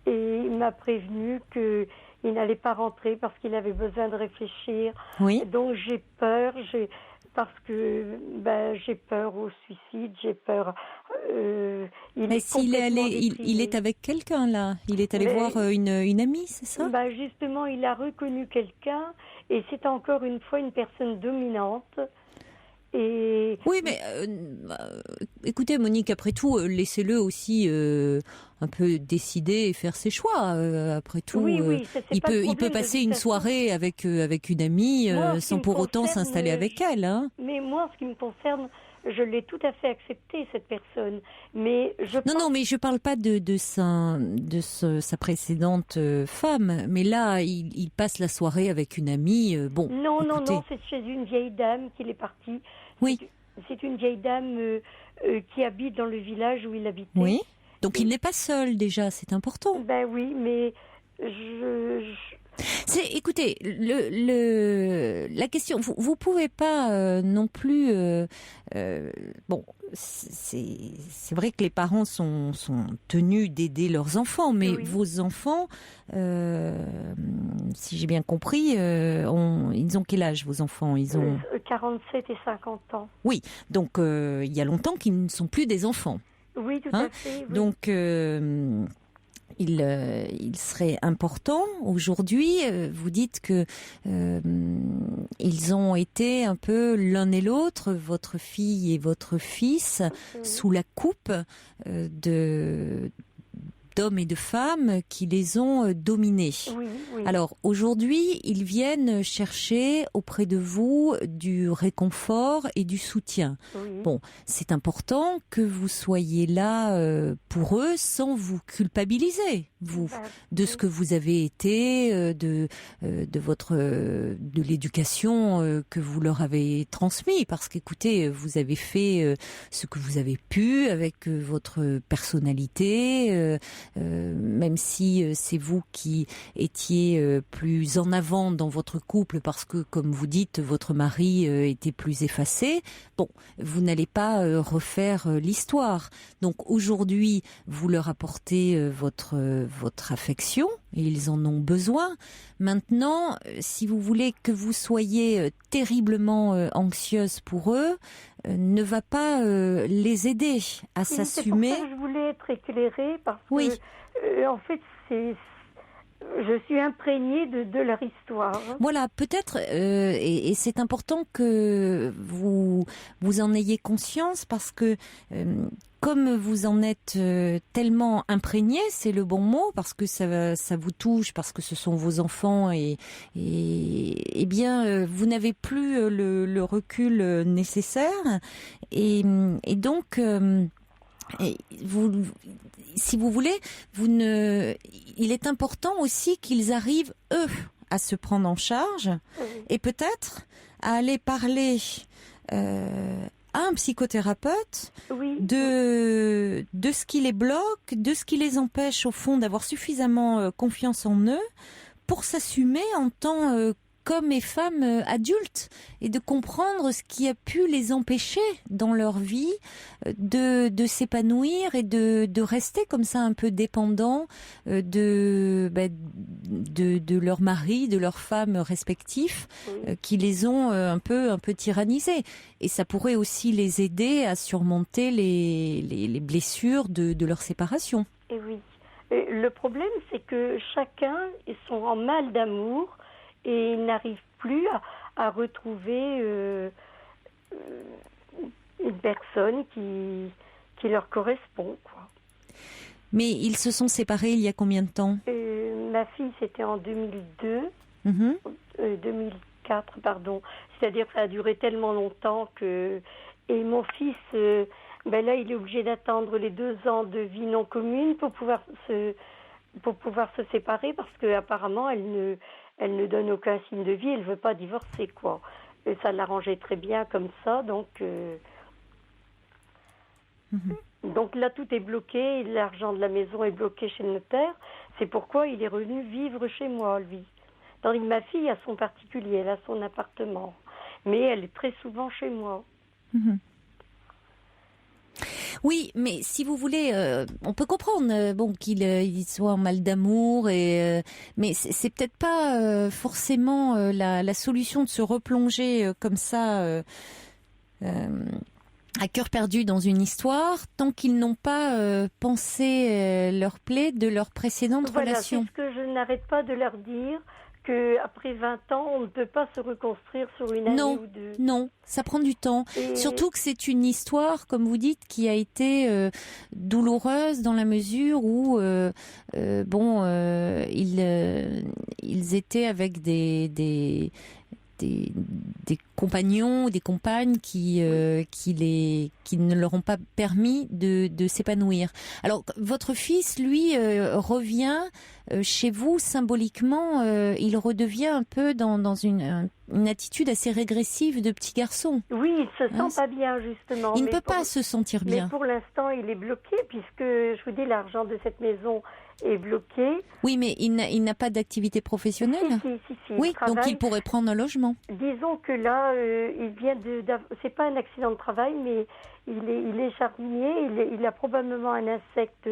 [SPEAKER 5] Et il m'a prévenu qu'il n'allait pas rentrer parce qu'il avait besoin de réfléchir.
[SPEAKER 1] Oui.
[SPEAKER 5] Donc j'ai peur, parce que j'ai peur au suicide, j'ai peur.
[SPEAKER 1] Mais s'il est allé, il est avec quelqu'un là. Il est allé voir une amie, c'est ça?
[SPEAKER 5] Justement, il a reconnu quelqu'un et c'est encore une fois une personne dominante. Et...
[SPEAKER 1] Oui, mais écoutez, Monique, après tout, laissez-le aussi un peu décider et faire ses choix. Après tout,
[SPEAKER 5] oui,
[SPEAKER 1] il peut passer une soirée avec une amie sans pour autant s'installer avec elle. Hein.
[SPEAKER 5] Mais moi, en ce qui me concerne, je l'ai tout à fait accepté, cette personne. Mais
[SPEAKER 1] Non, mais je parle pas de sa précédente femme. Mais là, il passe la soirée avec une amie.
[SPEAKER 5] Non, c'est chez une vieille dame qu'il est parti.
[SPEAKER 1] Oui.
[SPEAKER 5] C'est une vieille dame qui habite dans le village où il habitait.
[SPEAKER 1] Oui. Donc il n'est pas seul déjà, c'est important.
[SPEAKER 5] Ben oui, mais
[SPEAKER 1] Écoutez, la question, vous pouvez pas non plus. C'est vrai que les parents sont tenus d'aider leurs enfants, mais vos enfants, si j'ai bien compris, ils ont quel âge vos enfants? Ils ont
[SPEAKER 5] 47 et 50 ans.
[SPEAKER 1] Oui, donc il y a longtemps qu'ils ne sont plus des enfants.
[SPEAKER 5] Oui, tout à fait. Oui.
[SPEAKER 1] Donc il serait important aujourd'hui, vous dites que ils ont été un peu l'un et l'autre, votre fille et votre fils, sous la coupe d'hommes et de femmes qui les ont dominés.
[SPEAKER 5] Oui.
[SPEAKER 1] Alors aujourd'hui, ils viennent chercher auprès de vous du réconfort et du soutien.
[SPEAKER 5] Oui.
[SPEAKER 1] Bon, c'est important que vous soyez là pour eux sans vous culpabiliser, vous, de ce que vous avez été, de l'éducation que vous leur avez transmis. Parce qu'écoutez, vous avez fait ce que vous avez pu avec votre personnalité. Même si c'est vous qui étiez plus en avant dans votre couple parce que, comme vous dites, votre mari était plus effacé. Bon, vous n'allez pas refaire l'histoire. Donc aujourd'hui, vous leur apportez votre affection et ils en ont besoin. Maintenant, si vous voulez que vous soyez terriblement anxieuse pour eux, ne va pas les aider à s'assumer.
[SPEAKER 5] C'est pour ça que je voulais être éclairée parce que, en fait, je suis imprégnée de leur histoire.
[SPEAKER 1] Voilà, peut-être, et c'est important que vous en ayez conscience parce que comme vous en êtes tellement imprégné, c'est le bon mot, parce que ça vous touche, parce que ce sont vos enfants, et bien, vous n'avez plus le recul nécessaire, et donc... si vous voulez, il est important aussi qu'ils arrivent, eux, à se prendre en charge et peut-être à aller parler à un psychothérapeute de ce qui les bloque, de ce qui les empêche, au fond, d'avoir suffisamment confiance en eux pour s'assumer en tant qu'hommes et femmes adultes et de comprendre ce qui a pu les empêcher dans leur vie de s'épanouir et de rester comme ça un peu dépendants de leur mari, de leurs femmes respectifs qui les ont un peu tyrannisés. Et ça pourrait aussi les aider à surmonter les blessures de leur séparation.
[SPEAKER 5] Et oui. Et le problème, c'est que chacun, ils sont en mal d'amour et ils n'arrivent plus à retrouver une personne qui leur correspond, quoi.
[SPEAKER 1] Mais ils se sont séparés il y a combien de temps?
[SPEAKER 5] Ma fille, c'était en 2002,
[SPEAKER 1] Mhm.
[SPEAKER 5] 2004, pardon. C'est-à-dire que ça a duré tellement longtemps que... Et mon fils, là, il est obligé d'attendre les 2 ans de vie non commune pour pouvoir se séparer parce qu'apparemment, elle ne donne aucun signe de vie, elle ne veut pas divorcer, quoi. Et ça l'arrangeait très bien comme ça, donc... Donc là, tout est bloqué, l'argent de la maison est bloqué chez le notaire. C'est pourquoi il est revenu vivre chez moi, lui. Tandis que ma fille a son particulier, elle a son appartement. Mais elle est très souvent chez moi.
[SPEAKER 1] Mhm. Oui, mais si vous voulez, on peut comprendre qu'il soit en mal d'amour, mais c'est peut-être pas forcément la solution de se replonger comme ça à cœur perdu dans une histoire tant qu'ils n'ont pas pensé leur plaie de leur précédente relation.
[SPEAKER 5] C'est ce que je n'arrête pas de leur dire, qu'après 20 ans, on ne peut pas se reconstruire sur une année ou deux.
[SPEAKER 1] Non, ça prend du temps. Surtout que c'est une histoire, comme vous dites, qui a été douloureuse dans la mesure où ils étaient avec des compagnons ou des compagnes qui ne leur ont pas permis de s'épanouir. Alors, votre fils, lui, revient chez vous symboliquement, il redevient un peu dans une attitude assez régressive de petit garçon.
[SPEAKER 5] Oui, il se sent pas bien, justement.
[SPEAKER 1] Il ne peut pas se sentir bien.
[SPEAKER 5] Mais pour l'instant, il est bloqué, puisque, je vous dis, l'argent de cette maison est bloqué.
[SPEAKER 1] Oui, mais il n'a pas d'activité professionnelle.
[SPEAKER 5] Si,
[SPEAKER 1] oui, donc il pourrait prendre un logement.
[SPEAKER 5] Disons que là, il vient c'est pas un accident de travail, mais il est jardinier. Il a probablement un insecte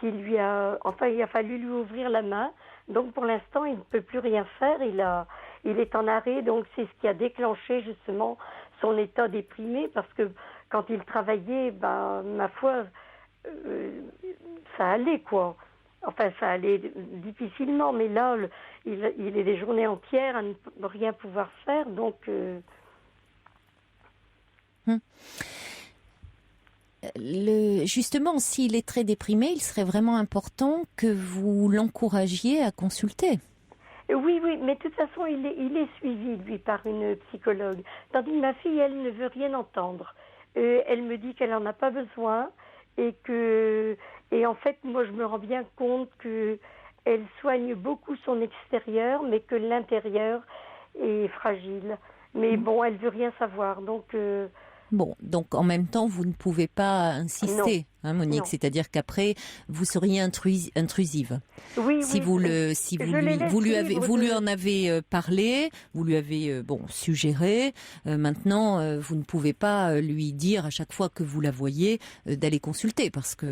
[SPEAKER 5] qui lui a... Enfin, il a fallu lui ouvrir la main. Donc, pour l'instant, il ne peut plus rien faire. Il est en arrêt. Donc, c'est ce qui a déclenché, justement, son état déprimé. Parce que quand il travaillait, ma foi, ça allait, quoi. Enfin, ça allait difficilement, mais là, il est des journées entières à ne rien pouvoir faire, donc...
[SPEAKER 1] Justement, s'il est très déprimé, il serait vraiment important que vous l'encouragiez à consulter.
[SPEAKER 5] Oui, mais de toute façon, il est suivi, lui, par une psychologue. Tandis que ma fille, elle ne veut rien entendre. Elle me dit qu'elle n'en a pas besoin et en fait, moi, je me rends bien compte qu'elle soigne beaucoup son extérieur, mais que l'intérieur est fragile. Mais bon, elle veut rien savoir, donc...
[SPEAKER 1] Bon, donc en même temps, vous ne pouvez pas insister, hein, Monique. Non. C'est-à-dire qu'après, vous seriez intrusive.
[SPEAKER 5] Oui,
[SPEAKER 1] vous lui en avez parlé, vous lui avez suggéré. Maintenant, vous ne pouvez pas lui dire à chaque fois que vous la voyez d'aller consulter parce que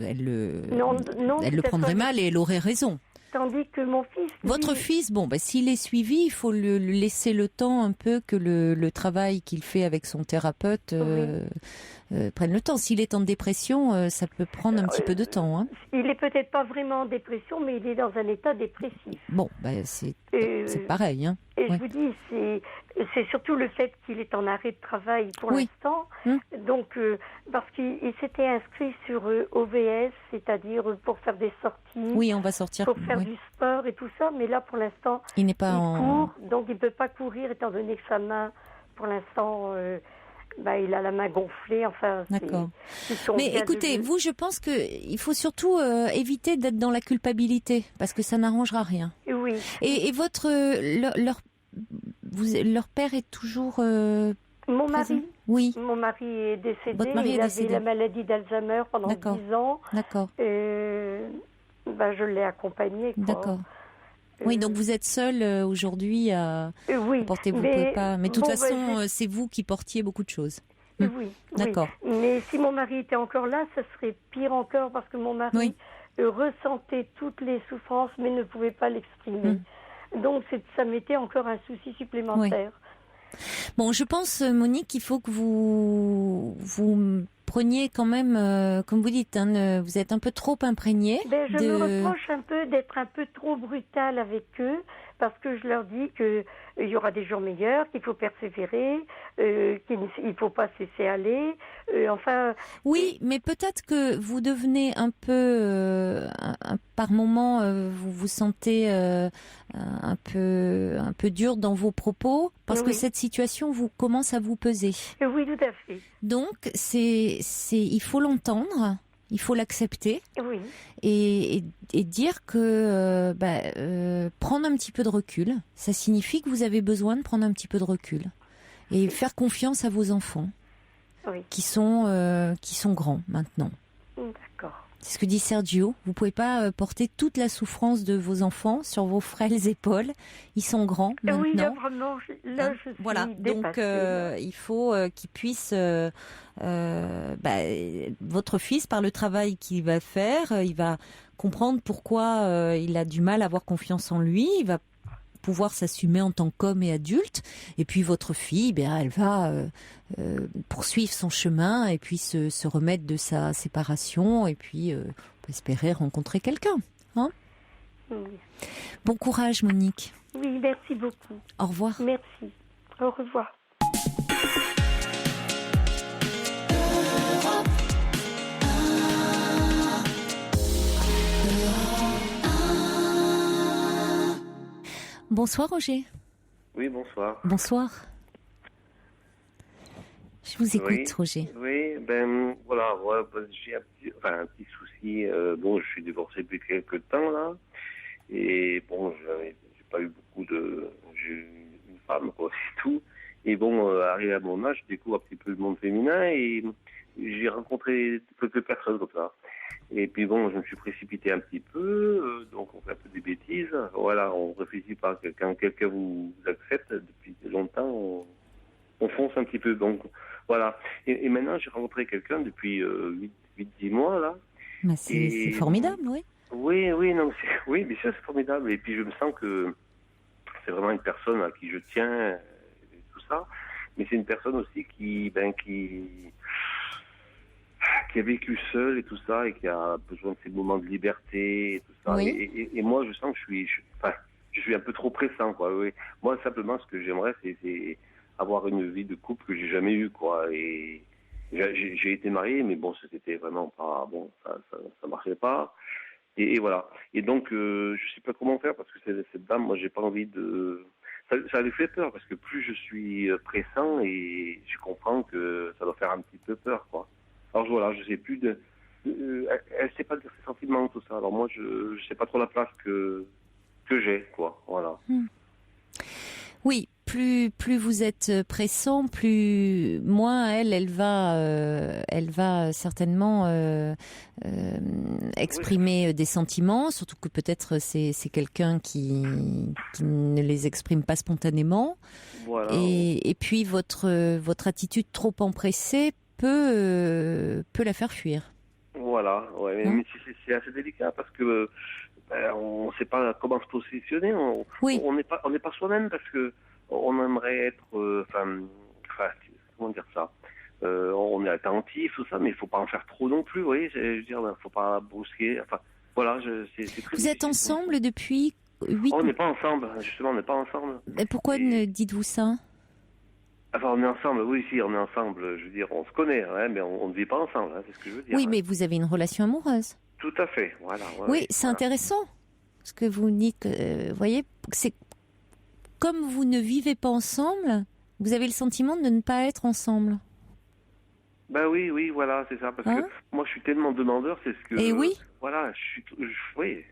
[SPEAKER 1] elle le prendrait mal et elle aurait raison.
[SPEAKER 5] Tandis que mon fils...
[SPEAKER 1] Votre fils, s'il est suivi, il faut lui laisser le temps un peu que le travail qu'il fait avec son thérapeute prenne le temps. S'il est en dépression, ça peut prendre un petit peu de temps. Hein.
[SPEAKER 5] Il est peut-être pas vraiment en dépression, mais il est dans un état dépressif.
[SPEAKER 1] C'est pareil. Hein.
[SPEAKER 5] Et je vous dis, c'est surtout le fait qu'il est en arrêt de travail pour l'instant. Donc, parce qu'il s'était inscrit sur OVS, c'est-à-dire pour faire des sorties.
[SPEAKER 1] Oui, on va sortir.
[SPEAKER 5] Pour faire du sport et tout ça. Mais là, pour l'instant,
[SPEAKER 1] il n'est pas
[SPEAKER 5] court. Donc, il ne peut pas courir étant donné que sa main, pour l'instant... il a la main gonflée, enfin...
[SPEAKER 1] D'accord. Mais écoutez, vous, je pense qu'il faut surtout éviter d'être dans la culpabilité, parce que ça n'arrangera rien.
[SPEAKER 5] Oui.
[SPEAKER 1] Et leur père est toujours...
[SPEAKER 5] Mon mari.
[SPEAKER 1] Oui.
[SPEAKER 5] Mon mari est décédé.
[SPEAKER 1] Votre mari est décédé.
[SPEAKER 5] Il avait la maladie d'Alzheimer pendant 10 ans.
[SPEAKER 1] D'accord.
[SPEAKER 5] Je l'ai accompagné, quoi.
[SPEAKER 1] D'accord. Oui, donc vous êtes seule aujourd'hui à porter, vous pouvez pas. Mais de toute façon, c'est vous qui portiez beaucoup de choses.
[SPEAKER 5] Oui.
[SPEAKER 1] D'accord.
[SPEAKER 5] Oui. Mais si mon mari était encore là, ça serait pire encore parce que mon mari ressentait toutes les souffrances mais ne pouvait pas l'exprimer. Donc ça mettait encore un souci supplémentaire.
[SPEAKER 1] Bon, je pense, Monique, qu'il faut que vous preniez quand même, comme vous dites, vous êtes un peu trop imprégnée.
[SPEAKER 5] Je me reproche un peu d'être un peu trop brutale avec eux, parce que je leur dis qu'il y aura des jours meilleurs, qu'il faut persévérer, qu'il faut pas se laisser aller. Enfin.
[SPEAKER 1] Oui, mais peut-être que vous devenez un peu, par moment, vous vous sentez un peu dur dans vos propos, parce que cette situation vous commence à vous peser.
[SPEAKER 5] Oui, tout à fait.
[SPEAKER 1] Donc, il faut l'entendre. Il faut l'accepter et dire que prendre un petit peu de recul, ça signifie que vous avez besoin de prendre un petit peu de recul et faire confiance à vos enfants qui sont grands maintenant.
[SPEAKER 5] D'accord.
[SPEAKER 1] C'est ce que dit Sergio. Vous pouvez pas porter toute la souffrance de vos enfants sur vos frêles épaules. Ils sont grands maintenant.
[SPEAKER 5] Oui, là vraiment, je suis
[SPEAKER 1] voilà.
[SPEAKER 5] dépassée,
[SPEAKER 1] Donc il faut qu'ils puissent. Votre fils, par le travail qu'il va faire, il va comprendre pourquoi il a du mal à avoir confiance en lui. Il va pouvoir s'assumer en tant qu'homme et adulte. Et puis votre fille, elle va poursuivre son chemin et puis se remettre de sa séparation et puis on peut espérer rencontrer quelqu'un. Hein?
[SPEAKER 5] Oui.
[SPEAKER 1] Bon courage, Monique.
[SPEAKER 5] Oui, merci beaucoup.
[SPEAKER 1] Au revoir.
[SPEAKER 5] Merci. Au revoir.
[SPEAKER 1] Bonsoir Roger.
[SPEAKER 6] Oui, bonsoir.
[SPEAKER 1] Bonsoir. Je vous écoute,
[SPEAKER 6] Oui,
[SPEAKER 1] Roger.
[SPEAKER 6] oui, j'ai un petit souci. Je suis divorcé depuis quelques temps là, et bon, j'ai pas eu beaucoup de, j'ai eu une femme quoi, c'est tout. Et arrivé à mon âge, je découvre un petit peu le monde féminin et j'ai rencontré quelques personnes comme ça. Et puis je me suis précipité un petit peu, donc on fait un peu des bêtises. Voilà, on réfléchit pas à quelqu'un vous accepte depuis longtemps, on fonce un petit peu. Donc voilà. Et maintenant j'ai rencontré quelqu'un depuis 8-10 mois là.
[SPEAKER 1] C'est formidable, oui.
[SPEAKER 6] Oui, non, oui, mais ça c'est formidable. Et puis je me sens que c'est vraiment une personne à qui je tiens, et tout ça. Mais c'est une personne aussi qui a vécu seul et tout ça, et qui a besoin de ses moments de liberté et tout ça.
[SPEAKER 1] Oui.
[SPEAKER 6] Et moi, je sens que je suis un peu trop pressant, quoi. Oui. Moi, simplement, ce que j'aimerais, c'est avoir une vie de couple que j'ai jamais eue, quoi. Et j'ai été marié, mais c'était vraiment pas bon. Ça marchait pas. Et voilà. Et donc, je sais pas comment faire parce que cette dame, moi, j'ai pas envie de. Ça lui fait peur parce que plus je suis pressant et je comprends que ça doit faire un petit peu peur, quoi. Alors voilà, je sais plus elle sait pas dire ses sentiments, tout ça. Alors moi, je sais pas trop la place que j'ai, quoi. Voilà.
[SPEAKER 1] Oui, plus vous êtes pressant, plus moins elle va certainement exprimer des sentiments, surtout que peut-être c'est quelqu'un qui ne les exprime pas spontanément.
[SPEAKER 6] Voilà.
[SPEAKER 1] Et puis votre attitude trop empressée peut la faire fuir.
[SPEAKER 6] Voilà, ouais, mais c'est assez délicat parce que on ne sait pas comment se positionner. On n'est pas soi-même parce que on aimerait être, comment dire ça. On est attentif, tout ça, mais il faut pas en faire trop non plus. Vous voyez, je veux dire, faut pas brusquer. Enfin, voilà, c'est très.
[SPEAKER 1] Vous êtes ensemble depuis 8 ans?
[SPEAKER 6] On n'est pas ensemble, justement, on n'est pas ensemble.
[SPEAKER 1] Et pourquoi ne dites-vous ça?
[SPEAKER 6] Enfin, on est ensemble, oui, si, on est ensemble. Je veux dire, on se connaît, hein, mais on ne vit pas ensemble, hein, c'est ce que je veux dire.
[SPEAKER 1] Oui, mais vous avez une relation amoureuse.
[SPEAKER 6] Tout à fait, voilà. Ouais,
[SPEAKER 1] oui, c'est intéressant ce que vous dites. Vous voyez, c'est comme vous ne vivez pas ensemble, vous avez le sentiment de ne pas être ensemble.
[SPEAKER 6] Ben oui, voilà, c'est ça, parce que moi, je suis tellement demandeur, c'est ce que.
[SPEAKER 1] Et oui.
[SPEAKER 6] Voilà, oui.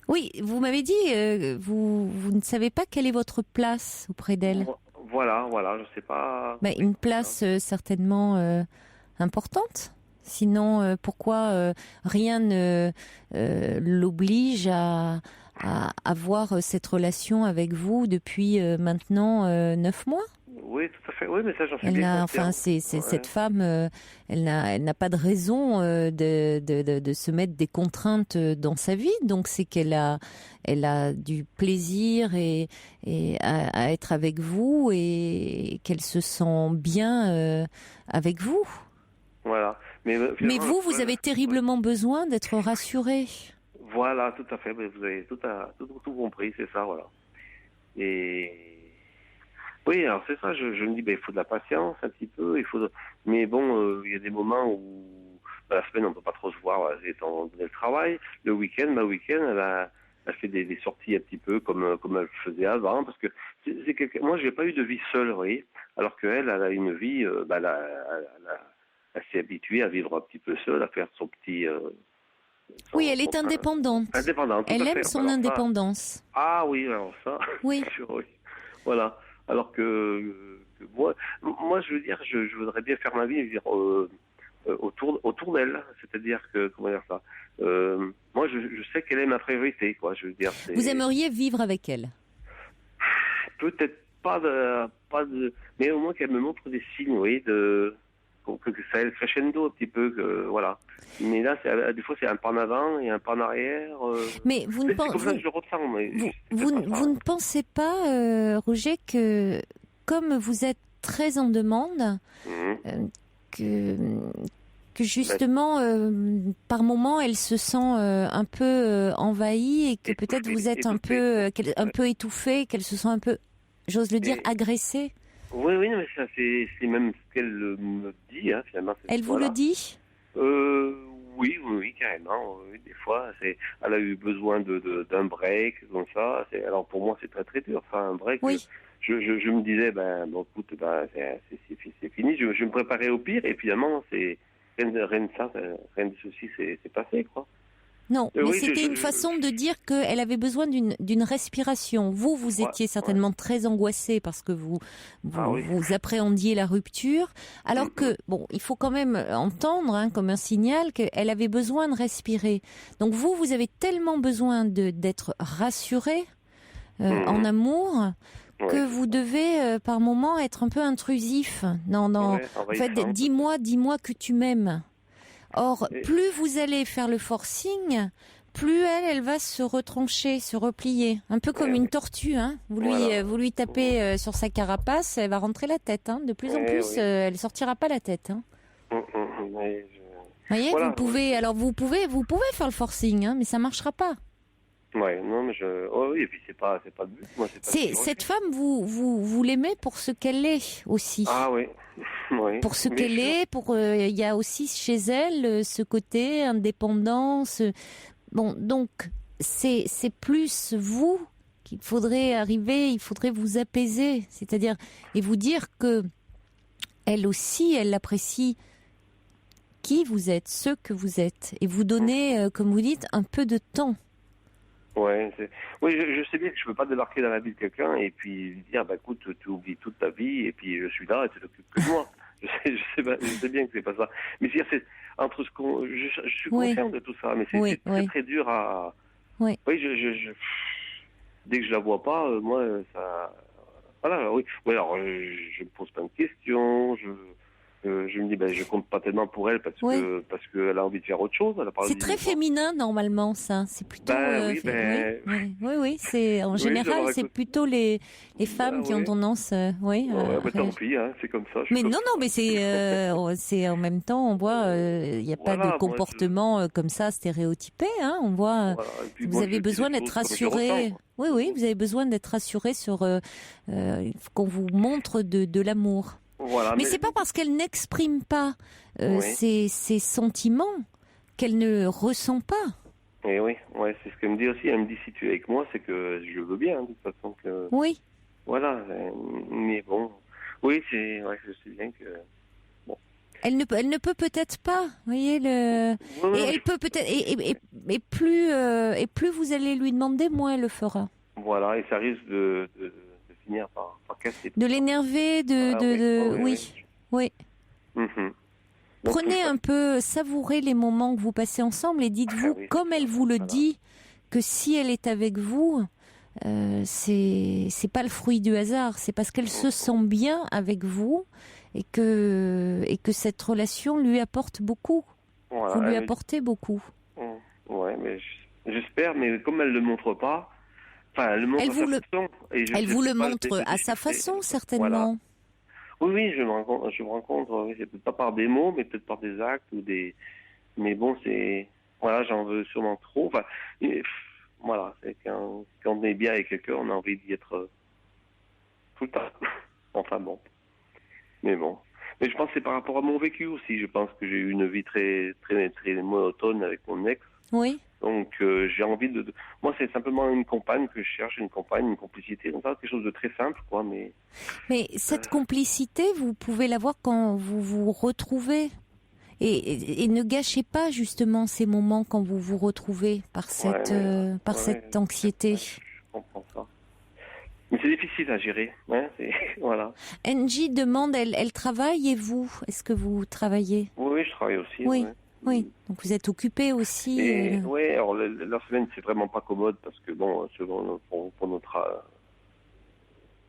[SPEAKER 1] Oui, vous m'avez dit, vous ne savez pas quelle est votre place auprès d'elle.
[SPEAKER 6] Voilà, je sais pas.
[SPEAKER 1] Une place certainement importante. Sinon, pourquoi rien ne l'oblige à avoir cette relation avec vous depuis maintenant 9 mois?
[SPEAKER 6] Oui, tout à fait. Oui, mais ça, j'en suis bien conscient.
[SPEAKER 1] Cette femme, elle n'a pas de raison de se mettre des contraintes dans sa vie. Donc, c'est qu'elle a du plaisir et à être avec vous et qu'elle se sent bien avec vous.
[SPEAKER 6] Voilà. Mais
[SPEAKER 1] vous avez terriblement besoin d'être rassuré.
[SPEAKER 6] Voilà, tout à fait. Vous avez tout compris, c'est ça, voilà. Et Oui, alors c'est ça, je me dis, il faut de la patience un petit peu, mais bon, il y a des moments où la semaine, on ne peut pas trop se voir, étant donné le travail. Le week-end, elle fait des sorties un petit peu comme elle faisait avant, parce que moi, je n'ai pas eu de vie seule, vous voyez, alors qu'elle, elle a une vie, elle s'est habituée à vivre un petit peu seule, à faire son petit...
[SPEAKER 1] Oui, elle est indépendante.
[SPEAKER 6] Indépendante, tout
[SPEAKER 1] Elle
[SPEAKER 6] à
[SPEAKER 1] aime
[SPEAKER 6] fait.
[SPEAKER 1] son
[SPEAKER 6] Alors ça,
[SPEAKER 1] indépendance.
[SPEAKER 6] ah oui, alors ça,
[SPEAKER 1] Oui.
[SPEAKER 6] c'est sûr, oui. Voilà. Alors que moi, je veux dire, je voudrais bien faire ma vie, je veux dire, autour d'elle. C'est-à-dire que, comment dire ça, moi, je sais qu'elle est ma priorité, quoi. Je veux dire,
[SPEAKER 1] Vous aimeriez vivre avec elle?
[SPEAKER 6] peut-être pas de, mais au moins qu'elle me montre des signes, oui, que ça aille crescendo un petit peu, que voilà. Mais là, des fois, c'est un pas en avant et un pas en arrière.
[SPEAKER 1] Mais vous ne
[SPEAKER 6] C'est comme ça
[SPEAKER 1] pensez
[SPEAKER 6] que je le ressens. Mais
[SPEAKER 1] vous ne pensez pas, Roger, que comme vous êtes très en demande,
[SPEAKER 6] Mhm.
[SPEAKER 1] que justement, par moment, elle se sent un peu envahie et que peut-être vous êtes un peu étouffé, qu'elle se sent un peu, j'ose le dire, agressée.
[SPEAKER 6] Oui, mais ça, c'est même ce qu'elle me dit, hein, finalement.
[SPEAKER 1] Elle vous le dit?
[SPEAKER 6] Oui, carrément. Oui, des fois, elle a eu besoin d'un break, comme ça. Alors, pour moi, c'est très, très dur, ça, un break.
[SPEAKER 1] Oui.
[SPEAKER 6] Je me disais, bon, écoute, c'est fini. Je me préparais au pire, et finalement, rien de ça, rien de ceci, c'est passé, quoi.
[SPEAKER 1] Non, mais
[SPEAKER 6] oui,
[SPEAKER 1] c'était une façon de dire qu'elle avait besoin d'une respiration. Vous étiez certainement très angoissé parce que vous appréhendiez la rupture, alors que, bon, il faut quand même entendre comme un signal qu'elle avait besoin de respirer. Donc vous avez tellement besoin d'être rassuré en amour que vous devez par moments être un peu intrusif. Non, en fait, dis-moi que tu m'aimes. Or, plus vous allez faire le forcing, plus elle va se retrancher, se replier. Un peu comme une tortue, hein. Vous lui tapez sur sa carapace, elle va rentrer la tête, hein. De plus en plus, elle sortira pas la tête, hein. Vous voyez, voilà, vous pouvez faire le forcing, hein, mais ça marchera pas.
[SPEAKER 6] Ouais, non, mais oui, et puis c'est pas le but. Moi,
[SPEAKER 1] cette femme, vous l'aimez pour ce qu'elle est aussi.
[SPEAKER 6] Ah oui. Oui.
[SPEAKER 1] Pour ce qu'elle est, il y a aussi chez elle ce côté indépendance. Bon, donc c'est plus vous qu'il faudrait il faudrait vous apaiser, c'est-à-dire et vous dire que elle aussi, elle apprécie qui vous êtes, ce que vous êtes, et vous donner, comme vous dites, un peu de temps.
[SPEAKER 6] Oui, je sais bien que je peux pas débarquer dans la vie de quelqu'un et puis lui dire, écoute, tu oublies toute ta vie et puis je suis là et tu t'occupes que de moi. je sais bien que c'est pas ça. Mais c'est entre je suis conscient de tout ça, mais c'est très très dur à. Oui. Oui, dès que je la vois pas, moi ça. Voilà, oui. Oui, alors je me pose plein de questions. Je me dis, je compte pas tellement pour elle parce qu'elle a envie de faire autre chose.
[SPEAKER 1] C'est très féminin normalement, ça. C'est plutôt. Oui. C'est en général, c'est plutôt les femmes qui ont tendance.
[SPEAKER 6] Tant pis, hein, c'est comme ça.
[SPEAKER 1] Mais non, mais c'est en même temps, on voit, il n'y a pas de comportement comme ça stéréotypé. Hein, on voit. Vous avez besoin d'être rassuré. Oui, vous avez besoin d'être rassuré sur qu'on vous montre de l'amour.
[SPEAKER 6] Voilà,
[SPEAKER 1] mais c'est pas parce qu'elle n'exprime pas ses sentiments qu'elle ne ressent pas.
[SPEAKER 6] Et oui, c'est ce qu'elle me dit aussi. Elle me dit, si tu es avec moi, c'est que je veux bien, de toute façon.
[SPEAKER 1] Oui.
[SPEAKER 6] Voilà, mais bon. Oui, je sais bien que... Bon.
[SPEAKER 1] Elle ne peut peut-être pas, vous voyez, et elle peut peut-être... Et plus vous allez lui demander, moins elle le fera.
[SPEAKER 6] Voilà, et ça risque de finir par casser.
[SPEAKER 1] De l'énerver, oui.
[SPEAKER 6] Mm-hmm.
[SPEAKER 1] Prenez un peu, savourez les moments que vous passez ensemble et dites-vous, comme elle vous le dit, que si elle est avec vous, c'est pas le fruit du hasard, c'est parce qu'elle se sent bien avec vous et que cette relation lui apporte beaucoup. Voilà, vous lui apportez beaucoup.
[SPEAKER 6] Ouais, mais j'espère, mais comme elle le montre pas. Enfin, elle
[SPEAKER 1] vous le montre à sa façon, certainement.
[SPEAKER 6] Voilà. Oui, je me rends compte, c'est peut-être pas par des mots, mais peut-être par des actes ou des. Mais bon, voilà, j'en veux sûrement trop. Enfin, voilà, c'est quand on est bien avec quelqu'un, on a envie d'y être tout le temps. enfin bon. Mais bon. Mais je pense que c'est par rapport à mon vécu aussi. Je pense que j'ai eu une vie très, très, très monotone avec mon ex.
[SPEAKER 1] Oui.
[SPEAKER 6] Donc j'ai envie de... Moi, c'est simplement une compagne que je cherche, une compagne, une complicité, comme ça, quelque chose de très simple, quoi. Mais
[SPEAKER 1] cette complicité, vous pouvez l'avoir quand vous vous retrouvez. Et ne gâchez pas justement ces moments quand vous vous retrouvez par cette anxiété.
[SPEAKER 6] Je comprends ça. Mais c'est difficile à gérer. Hein, voilà.
[SPEAKER 1] Angie demande, elle travaille et vous, est-ce que vous travaillez?
[SPEAKER 6] Oui, je travaille aussi.
[SPEAKER 1] Oui.
[SPEAKER 6] Ouais.
[SPEAKER 1] Oui, donc vous êtes occupé aussi.
[SPEAKER 6] Oui, alors la semaine, c'est vraiment pas commode parce que, bon, selon pour notre...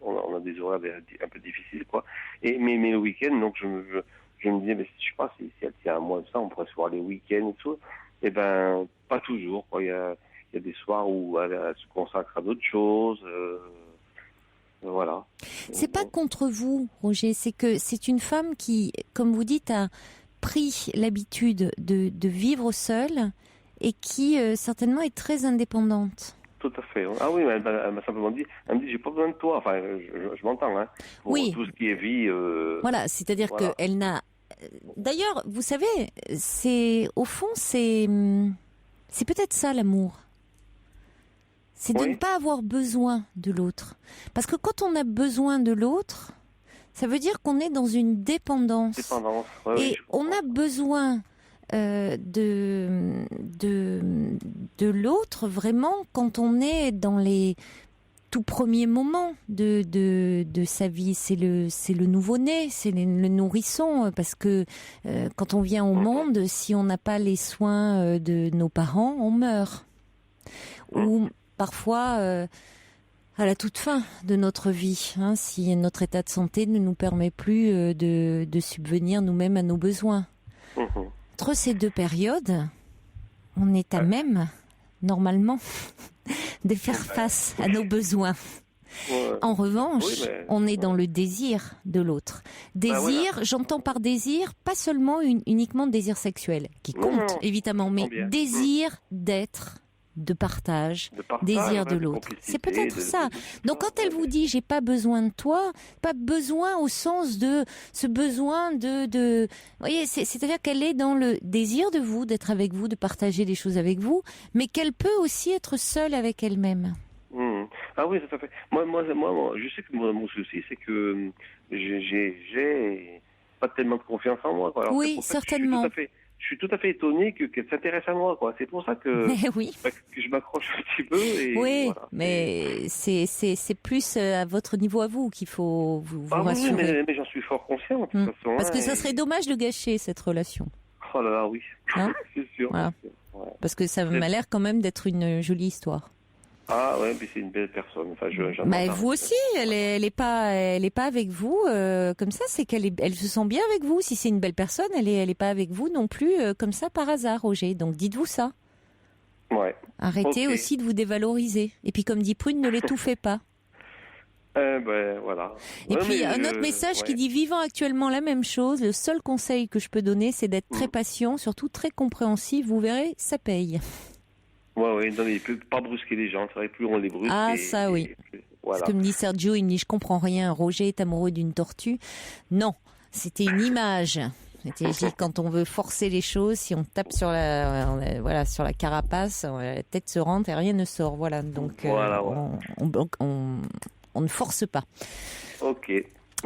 [SPEAKER 6] on a des horaires un peu difficiles, quoi. Mais le week-end, donc je me disais, mais je sais pas, si elle tient à moi de ça, on pourrait se voir les week-ends et tout. Eh ben, pas toujours, quoi. Il y a des soirs où elle se consacre à d'autres choses. Voilà.
[SPEAKER 1] C'est pas contre vous, Roger, c'est que c'est une femme qui, comme vous dites, a pris l'habitude de vivre seule et qui certainement est très indépendante.
[SPEAKER 6] Tout à fait. Ah oui, elle m'a simplement dit, j'ai pas besoin de toi. Enfin, je m'entends, hein. Pour
[SPEAKER 1] oui.
[SPEAKER 6] Tout ce qui est vie.
[SPEAKER 1] Voilà, c'est-à-dire qu'elle n'a. D'ailleurs, vous savez, au fond, c'est peut-être ça l'amour. C'est de ne pas avoir besoin de l'autre. Parce que quand on a besoin de l'autre, ça veut dire qu'on est dans une dépendance. Et on a besoin de l'autre vraiment quand on est dans les tout premiers moments de sa vie. C'est le nouveau-né, c'est le nourrisson. Parce que quand on vient au monde, si on n'a pas les soins de nos parents, on meurt. Ou parfois... à la toute fin de notre vie, hein, si notre état de santé ne nous permet plus de subvenir nous-mêmes à nos besoins. Entre ces deux périodes, on est à même, normalement, de faire face à nos besoins. En revanche, on est dans le désir de l'autre. Désir, j'entends par désir, pas seulement uniquement désir sexuel, qui compte évidemment, mais désir d'être, de partage, désir de l'autre. C'est peut-être ça. Donc quand elle vous dit j'ai pas besoin de toi, pas besoin au sens de ce besoin de vous voyez, c'est-à-dire qu'elle est dans le désir de vous, d'être avec vous, de partager des choses avec vous, mais qu'elle peut aussi être seule avec elle-même.
[SPEAKER 6] Ah oui, tout à fait. Moi, je sais que mon souci, c'est que j'ai pas tellement de confiance en moi, quoi. Alors,
[SPEAKER 1] oui, certainement.
[SPEAKER 6] Je suis tout à fait étonné qu'elle s'intéresse à moi, quoi. C'est pour ça que je m'accroche un petit peu. Et
[SPEAKER 1] oui,
[SPEAKER 6] voilà.
[SPEAKER 1] Mais c'est plus à votre niveau à vous qu'il faut vous rassurer.
[SPEAKER 6] Oui, mais j'en suis fort conscient, de toute façon.
[SPEAKER 1] Parce que ça serait dommage de gâcher cette relation.
[SPEAKER 6] Oh là là, oui. Hein c'est sûr.
[SPEAKER 1] Voilà.
[SPEAKER 6] C'est sûr. Ouais.
[SPEAKER 1] Parce que ça m'a l'air quand même d'être une jolie histoire.
[SPEAKER 6] Ah ouais, mais c'est une belle personne. Enfin,
[SPEAKER 1] vous aussi, elle est pas avec vous comme ça. C'est elle se sent bien avec vous. Si c'est une belle personne, elle est pas avec vous non plus comme ça par hasard, Roger. Donc dites-vous ça.
[SPEAKER 6] Ouais.
[SPEAKER 1] Arrêtez aussi de vous dévaloriser. Et puis comme dit Prune, ne l'étouffez pas.
[SPEAKER 6] Voilà.
[SPEAKER 1] Et puis un autre message qui dit vivant actuellement la même chose. Le seul conseil que je peux donner, c'est d'être très patient, surtout très compréhensif. Vous verrez, ça paye.
[SPEAKER 6] Ouais, non, mais il peut pas brusquer les gens. C'est vrai, plus on les brusque.
[SPEAKER 1] Ah, ça, oui.
[SPEAKER 6] Voilà.
[SPEAKER 1] Ce que me dit Sergio, il me dit, je comprends rien. Roger est amoureux d'une tortue. Non, c'était une image. Quand on veut forcer les choses, si on tape sur sur la carapace, la tête se rentre et rien ne sort. Voilà. Donc, on ne force pas.
[SPEAKER 6] Ok.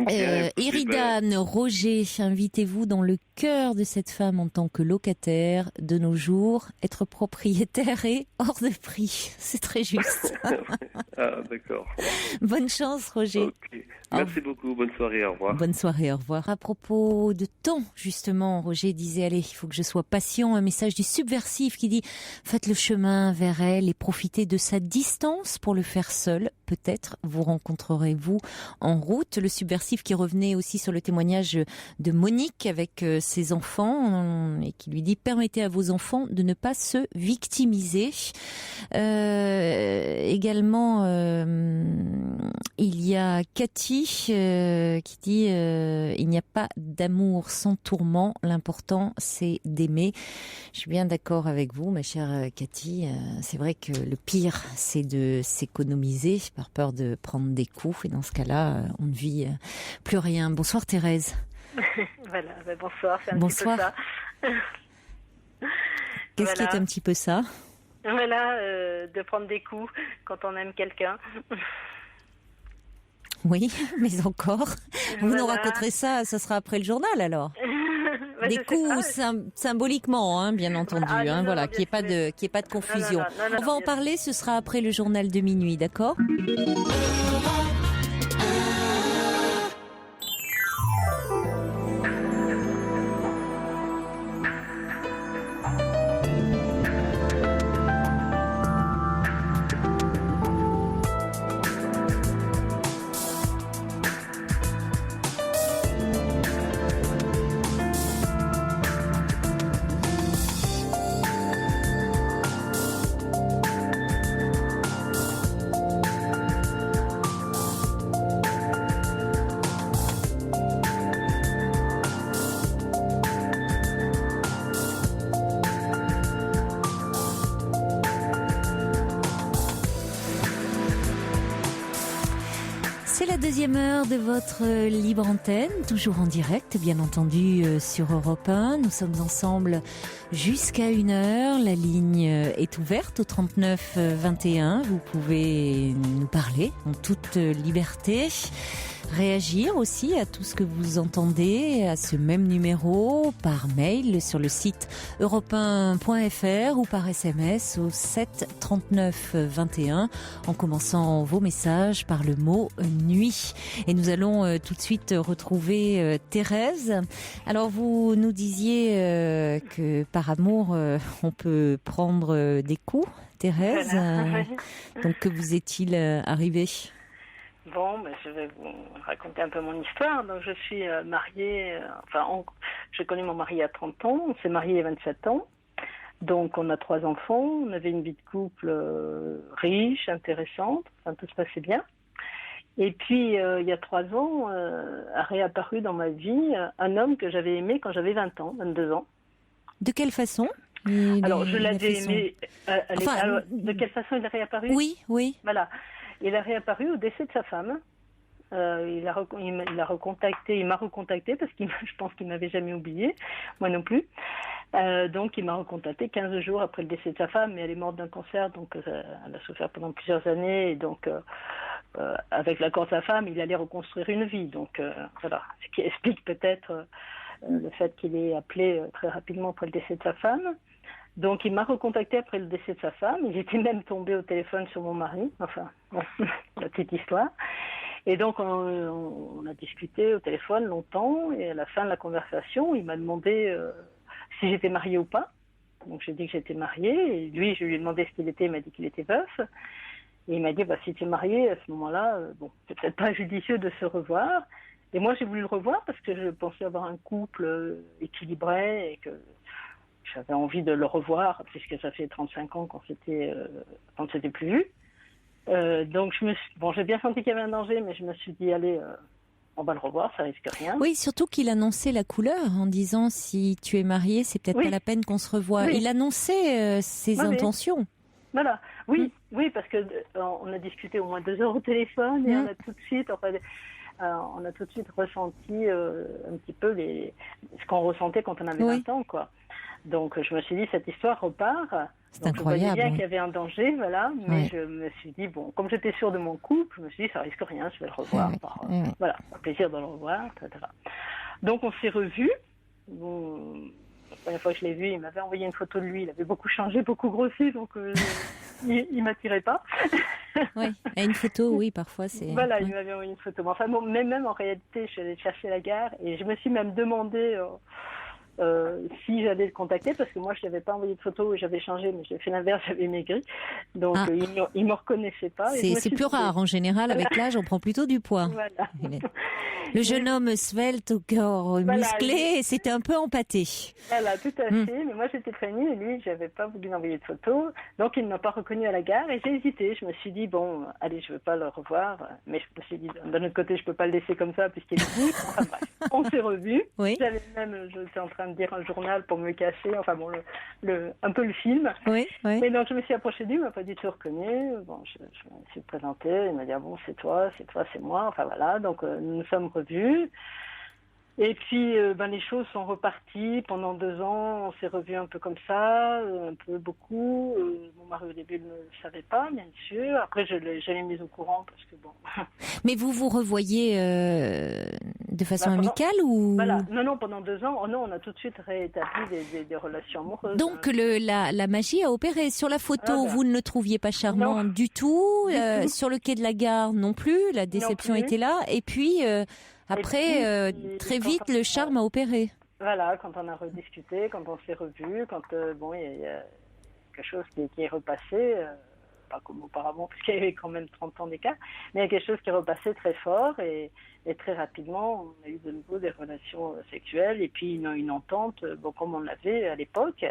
[SPEAKER 1] Eridan, Roger, invitez-vous dans le cœur de cette femme en tant que locataire de nos jours. Être propriétaire est hors de prix. C'est très juste.
[SPEAKER 6] Ah, d'accord.
[SPEAKER 1] Bonne chance, Roger.
[SPEAKER 6] Okay. Merci beaucoup. Bonne soirée. Au revoir.
[SPEAKER 1] Bonne soirée. Au revoir. À propos de temps, justement, Roger disait, allez, il faut que je sois patient. Un message du subversif qui dit, faites le chemin vers elle et profitez de sa distance pour le faire seul. Peut-être vous rencontrerez-vous en route. Le subversif qui revenait aussi sur le témoignage de Monique avec ses enfants et qui lui dit: permettez à vos enfants de ne pas se victimiser. Également, il y a Cathy qui dit il n'y a pas d'amour sans tourment, l'important c'est d'aimer. Je suis bien d'accord avec vous, ma chère Cathy. C'est vrai que le pire, c'est de s'économiser par peur de prendre des coups, et dans ce cas-là, on ne vit plus rien. Bonsoir Thérèse.
[SPEAKER 7] Voilà, bonsoir, c'est un
[SPEAKER 1] Bonsoir.
[SPEAKER 7] petit peu ça.
[SPEAKER 1] Qu'est-ce qui est un petit peu ça?
[SPEAKER 7] Voilà, de prendre des coups quand on aime quelqu'un.
[SPEAKER 1] Oui, mais encore. Vous nous raconterez ça, ça sera après le journal alors. Des coups symboliquement, hein, bien entendu, voilà, qu'il n'y ait pas de confusion. On va en parler, ce sera après le journal de minuit, d'accord ? C'est la deuxième heure de votre libre antenne, toujours en direct, bien entendu, sur Europe 1. Nous sommes ensemble jusqu'à 1h. La ligne est ouverte au 39 21. Vous pouvez nous parler en toute liberté. Réagir aussi à tout ce que vous entendez à ce même numéro, par mail sur le site europe1.fr ou par SMS au 7 39 21 en commençant vos messages par le mot nuit. Et nous allons tout de suite retrouver Thérèse. Alors vous nous disiez que par amour on peut prendre des coups, Thérèse.
[SPEAKER 7] Voilà.
[SPEAKER 1] Donc que vous est-il arrivé ?
[SPEAKER 7] Bon, je vais vous raconter un peu mon histoire. Donc, je suis mariée, j'ai connu mon mari à 30 ans, on s'est mariés à 27 ans. Donc, on a 3 enfants, on avait une vie de couple riche, intéressante, tout se passait bien. Et puis, il y a 3 ans, a réapparu dans ma vie un homme que j'avais aimé quand j'avais 20 ans, 22 ans.
[SPEAKER 1] De quelle façon ?
[SPEAKER 7] Alors, je l'avais aimé. De quelle façon il a réapparu ?
[SPEAKER 1] Oui.
[SPEAKER 7] Voilà. Il a réapparu au décès de sa femme. Il m'a recontacté parce je pense qu'il m'avait jamais oublié, moi non plus. Donc il m'a recontacté 15 jours après le décès de sa femme, mais elle est morte d'un cancer, donc elle a souffert pendant plusieurs années, et donc avec l'accord de sa femme, il allait reconstruire une vie. Donc voilà, ce qui explique peut-être le fait qu'il ait appelé très rapidement après le décès de sa femme. Donc, il m'a recontacté après le décès de sa femme. Il était même tombé au téléphone sur mon mari. Enfin, bon, la petite histoire. Et donc, on a discuté au téléphone longtemps. Et à la fin de la conversation, il m'a demandé si j'étais mariée ou pas. Donc, j'ai dit que j'étais mariée. Et lui, je lui ai demandé ce qu'il était. Il m'a dit qu'il était veuf. Et il m'a dit, si tu es mariée, à ce moment-là, c'est peut-être pas judicieux de se revoir. Et moi, j'ai voulu le revoir parce que je pensais avoir un couple équilibré et que j'avais envie de le revoir, puisque ça fait 35 ans qu'on s'était plus vu. Donc, j'ai bien senti qu'il y avait un danger, mais je me suis dit, allez, on va le revoir, ça risque rien.
[SPEAKER 1] Oui, surtout qu'il annonçait la couleur en disant, si tu es marié, c'est peut-être pas la peine qu'on se revoie. Oui. Il annonçait ses intentions.
[SPEAKER 7] Voilà, oui, parce que on a discuté au moins 2 heures au téléphone et on a tout de suite ressenti un petit peu ce qu'on ressentait quand on avait 20 ans, quoi. Donc, je me suis dit, cette histoire repart.
[SPEAKER 1] C'est incroyable.
[SPEAKER 7] Je voyais bien qu'il y avait un danger, voilà. Mais je me suis dit, comme j'étais sûre de mon couple, je me suis dit, ça risque rien, je vais le revoir. Voilà, un plaisir de le revoir, etc. Donc, on s'est revus. La première fois que je l'ai vu, il m'avait envoyé une photo de lui. Il avait beaucoup changé, beaucoup grossi, donc il m'attirait pas.
[SPEAKER 1] Oui, et une photo, oui, parfois c'est...
[SPEAKER 7] Voilà, il m'avait envoyé une photo. Mais même en réalité, je suis allée chercher la gare et je me suis même demandé... si j'allais le contacter, parce que moi je n'avais pas envoyé de photo et j'avais changé, mais j'ai fait l'inverse, j'avais maigri. Donc il me reconnaissait pas.
[SPEAKER 1] C'est plus rare en général, avec l'âge on prend plutôt du poids.
[SPEAKER 7] Voilà.
[SPEAKER 1] Le jeune homme svelte au corps musclé, c'était un peu empâté.
[SPEAKER 7] Voilà, tout à fait. Mais moi j'étais prévenue et lui, j'avais pas voulu envoyer de photo. Donc il ne m'a pas reconnue à la gare et j'ai hésité. Je me suis dit, bon, allez, je veux pas le revoir. Mais je me suis dit, d'un autre côté, je peux pas le laisser comme ça puisqu'il est venu. Enfin bref, on s'est revus.
[SPEAKER 1] Oui.
[SPEAKER 7] J'étais en train de lire un journal pour me cacher, enfin bon, un peu le film.
[SPEAKER 1] Oui, oui.
[SPEAKER 7] Et donc je me suis approchée de lui, il m'a pas du tout reconnu. Bon, je me suis présentée, il m'a dit, ah bon, c'est toi, c'est moi. Enfin voilà, donc nous nous sommes revus. Et puis, les choses sont reparties. Pendant 2 ans, on s'est revus un peu comme ça, un peu beaucoup. Mon mari, au début, ne le savait pas, bien sûr. Après, je l'ai mis au courant parce que bon...
[SPEAKER 1] Mais vous revoyez de façon amicale ou...
[SPEAKER 7] Voilà. Non, pendant 2 ans, on a tout de suite rétabli des relations amoureuses.
[SPEAKER 1] Donc, la magie a opéré. Sur la photo, vous ne le trouviez pas charmant du tout. Sur le quai de la gare, non plus. La déception était là. Et puis... Après, très vite, le charme a opéré.
[SPEAKER 7] Voilà, quand on a rediscuté, quand on s'est revus, quand il y a quelque chose qui est repassé, pas comme auparavant, puisqu'il y avait quand même 30 ans d'écart, mais il y a quelque chose qui est repassé très fort et très rapidement, on a eu de nouveau des relations sexuelles et puis une entente, comme on l'avait à l'époque.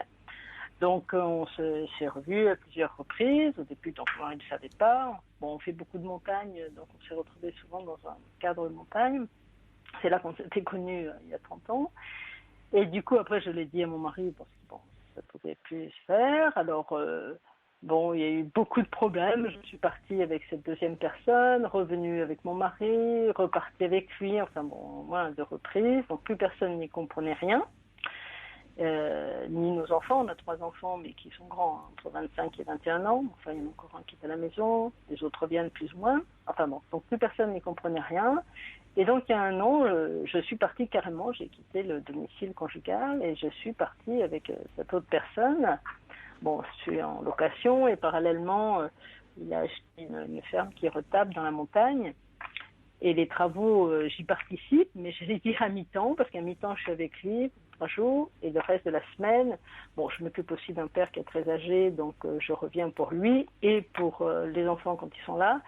[SPEAKER 7] Donc on s'est revus à plusieurs reprises. Au début, donc moi, il ne savait pas. Bon, on fait beaucoup de montagnes, donc on s'est retrouvés souvent dans un cadre de montagne. C'est là qu'on s'était connus il y a 30 ans. Et du coup, après, je l'ai dit à mon mari parce que ça ne pouvait plus se faire. Alors, il y a eu beaucoup de problèmes. Je suis partie avec cette deuxième personne, revenue avec mon mari, repartie avec lui. Enfin moins 2 reprises. Donc plus personne n'y comprenait rien. Ni nos enfants, on a 3 enfants mais qui sont grands, entre 25 et 21 ans, enfin il y en a encore un qui est à la maison, les autres viennent plus ou moins, donc plus personne n'y comprenait rien, et donc il y a 1 an, je suis partie carrément, j'ai quitté le domicile conjugal et je suis partie avec cette autre personne. Bon, je suis en location et parallèlement, il a acheté une ferme qui retape dans la montagne. Et les travaux, j'y participe, mais je vais dire à mi-temps, parce qu'à mi-temps, je suis avec lui 3 jours, et le reste de la semaine, je m'occupe aussi d'un père qui est très âgé, donc je reviens pour lui et pour les enfants quand ils sont là,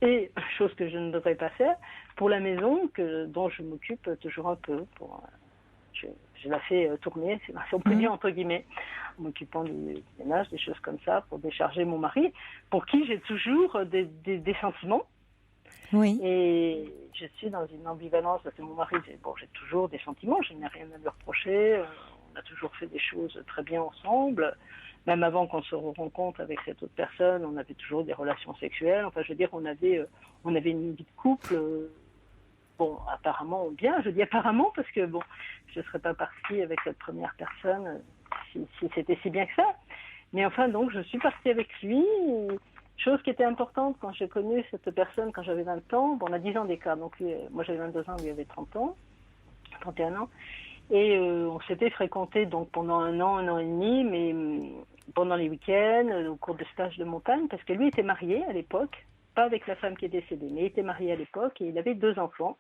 [SPEAKER 7] et, chose que je ne devrais pas faire, pour la maison, dont je m'occupe toujours un peu. Je la fais tourner, si on peut dire entre guillemets, en m'occupant du ménage, des choses comme ça, pour décharger mon mari, pour qui j'ai toujours des sentiments.
[SPEAKER 1] Oui.
[SPEAKER 7] Et je suis dans une ambivalence parce que mon mari, j'ai toujours des sentiments, je n'ai rien à lui reprocher, on a toujours fait des choses très bien ensemble, même avant qu'on se rencontre avec cette autre personne, on avait toujours des relations sexuelles, enfin je veux dire, on avait une vie de couple, apparemment bien, je dis apparemment parce que je ne serais pas partie avec cette première personne si c'était si bien que ça, mais enfin donc je suis partie avec lui. Chose qui était importante quand j'ai connu cette personne quand j'avais 20 ans. On a 10 ans d'écart. Donc moi j'avais 22 ans, lui avait 30 ans, 31 ans. Et on s'était fréquentés donc pendant 1 an et demi, mais pendant les week-ends, au cours de stages de montagne, parce que lui était marié à l'époque, pas avec la femme qui est décédée, mais il était marié à l'époque et il avait 2 enfants.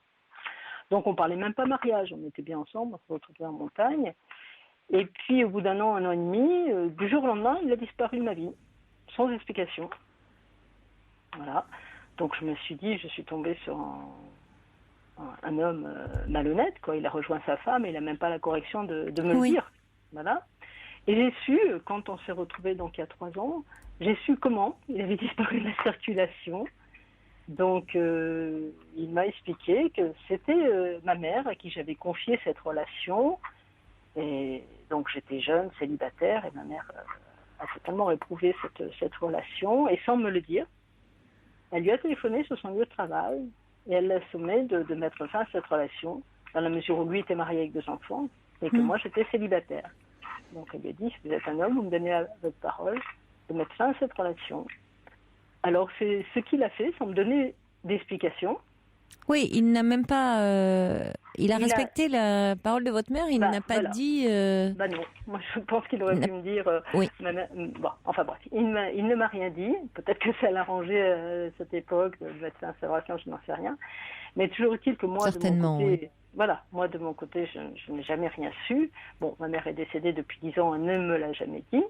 [SPEAKER 7] Donc on parlait même pas mariage, on était bien ensemble, on se retrouvait en montagne. Et puis au bout d'1 an et demi, du jour au lendemain, il a disparu de ma vie, sans explication. Voilà, donc je me suis dit, je suis tombée sur un homme malhonnête, quoi. Il a rejoint sa femme et il n'a même pas la correction de me le dire. Voilà. Et j'ai su, quand on s'est retrouvés donc il y a 3 ans, j'ai su comment il avait disparu de la circulation. Donc il m'a expliqué que c'était ma mère à qui j'avais confié cette relation. Et donc j'étais jeune, célibataire, et ma mère a totalement réprouvé cette relation, et sans me le dire. Elle lui a téléphoné sur son lieu de travail et elle l'a sommé de mettre fin à cette relation, dans la mesure où lui était marié avec 2 enfants et que moi j'étais célibataire. Donc elle lui a dit, si vous êtes un homme, vous me donnez votre parole de mettre fin à cette relation. Alors c'est ce qu'il a fait sans me donner d'explication.
[SPEAKER 1] Oui, il n'a même pas... il a respecté la parole de votre mère, il n'a pas dit...
[SPEAKER 7] non, moi je pense qu'il aurait pu me dire...
[SPEAKER 1] oui.
[SPEAKER 7] Enfin bref, il ne m'a rien dit. Peut-être que ça l'arrangeait à cette époque de mettre fin à sa relation, je n'en sais rien. Mais toujours est-il que moi,
[SPEAKER 1] certainement,
[SPEAKER 7] de mon côté, voilà, moi de mon côté, je n'ai jamais rien su. Bon, ma mère est décédée depuis 10 ans, elle ne me l'a jamais dit.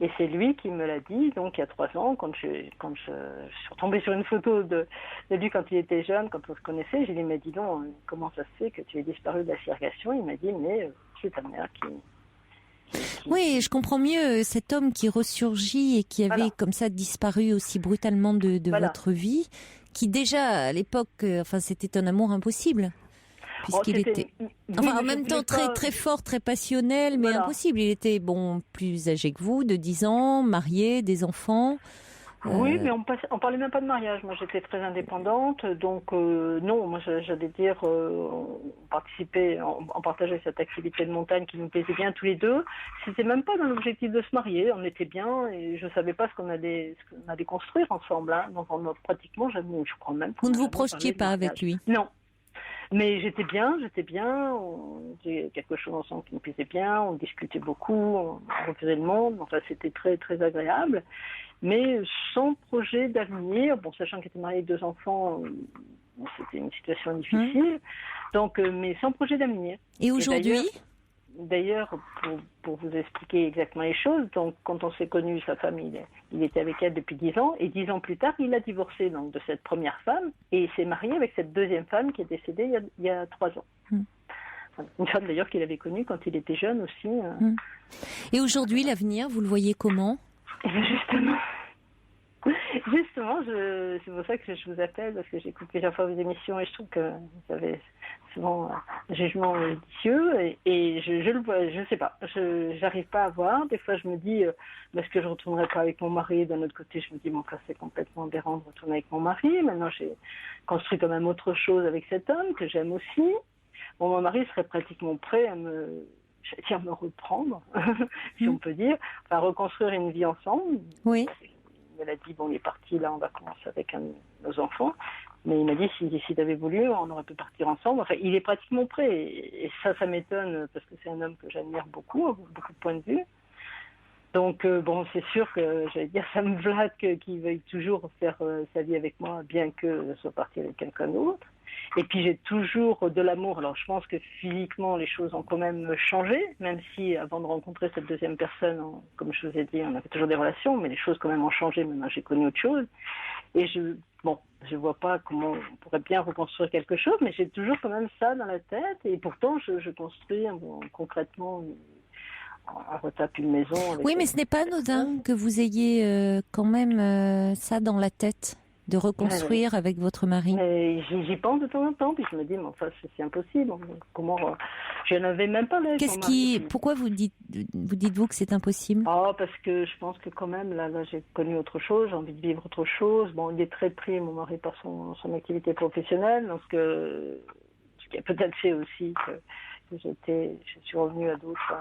[SPEAKER 7] Et c'est lui qui me l'a dit, donc il y a 3 ans, quand je suis retombée sur une photo de lui quand il était jeune, quand on se connaissait, j'ai dit, mais dis donc, comment ça se fait que tu aies disparu de la circulation? Il m'a dit, mais c'est ta mère qui...
[SPEAKER 1] Oui, je comprends mieux cet homme qui ressurgit et qui avait comme ça disparu aussi brutalement de votre vie, qui déjà à l'époque, c'était un amour impossible. Puisqu'il était, en même temps très fort, très passionnel, mais impossible. Il était plus âgé que vous, de 10 ans, marié, des enfants.
[SPEAKER 7] Oui, mais on parlait même pas de mariage. Moi, j'étais très indépendante, donc non. Moi, j'allais dire, on participait, on partageait cette activité de montagne qui nous plaisait bien tous les deux. C'était même pas dans l'objectif de se marier. On était bien, et je savais pas ce qu'on allait construire ensemble. Hein. Donc, on a pratiquement jamais, je crois même.
[SPEAKER 1] Vous ne vous projetiez pas avec lui?
[SPEAKER 7] Non. Mais j'étais bien, on faisait quelque chose ensemble qui me plaisait bien, on discutait beaucoup, on refaisait le monde, enfin c'était très très agréable, mais sans projet d'avenir, sachant qu'il était marié avec 2 enfants, c'était une situation difficile, donc mais sans projet d'avenir.
[SPEAKER 1] Et aujourd'hui ?
[SPEAKER 7] D'ailleurs, pour vous expliquer exactement les choses, donc quand on s'est connus, sa femme, il était avec elle depuis 10 ans, et 10 ans plus tard, il a divorcé donc de cette première femme, et il s'est marié avec cette deuxième femme qui est décédée il y a 3 ans. Une femme d'ailleurs qu'il avait connue quand il était jeune aussi.
[SPEAKER 1] Et aujourd'hui, l'avenir, vous le voyez comment ?
[SPEAKER 7] Justement, c'est pour ça que je vous appelle, parce que j'écoute plusieurs fois vos émissions et je trouve que vous avez souvent un jugement judicieux et je le vois, je sais pas, j'arrive pas à voir. Des fois, je me dis, est-ce que je retournerai pas avec mon mari? D'un autre côté, je me dis, ça c'est complètement aberrant de retourner avec mon mari. Maintenant, j'ai construit quand même autre chose avec cet homme que j'aime aussi. Mon mari serait pratiquement prêt à me reprendre, si on peut dire, enfin reconstruire une vie ensemble.
[SPEAKER 1] Oui.
[SPEAKER 7] Il a dit, il est parti là en vacances avec un de nos enfants. Mais il m'a dit, si tu avais voulu, on aurait pu partir ensemble. Enfin, il est pratiquement prêt. Et ça m'étonne parce que c'est un homme que j'admire beaucoup de points de vue. Donc, c'est sûr que, j'allais dire, ça me flatte qu'il veuille toujours faire sa vie avec moi, bien que soit parti avec quelqu'un d'autre. Et puis, j'ai toujours de l'amour. Alors, je pense que physiquement, les choses ont quand même changé, même si, avant de rencontrer cette deuxième personne, comme je vous ai dit, on avait toujours des relations, mais les choses quand même ont changé. Maintenant, j'ai connu autre chose. Et je vois pas comment on pourrait bien reconstruire quelque chose, mais j'ai toujours quand même ça dans la tête. Et pourtant, je construis concrètement... On retape une maison.
[SPEAKER 1] Oui, mais ce n'est pas anodin que vous ayez quand même ça dans la tête, de reconstruire avec votre mari.
[SPEAKER 7] Mais j'y pense de temps en temps, puis je me dis, mais enfin, c'est impossible. Comment je n'avais même pas l'air.
[SPEAKER 1] Pourquoi vous dites-vous que c'est impossible?
[SPEAKER 7] Parce que je pense que quand même, là j'ai connu autre chose, j'ai envie de vivre autre chose. Il est très pris, mon mari, par son activité professionnelle, donc ce qui a peut-être fait aussi que je suis revenue à d'autres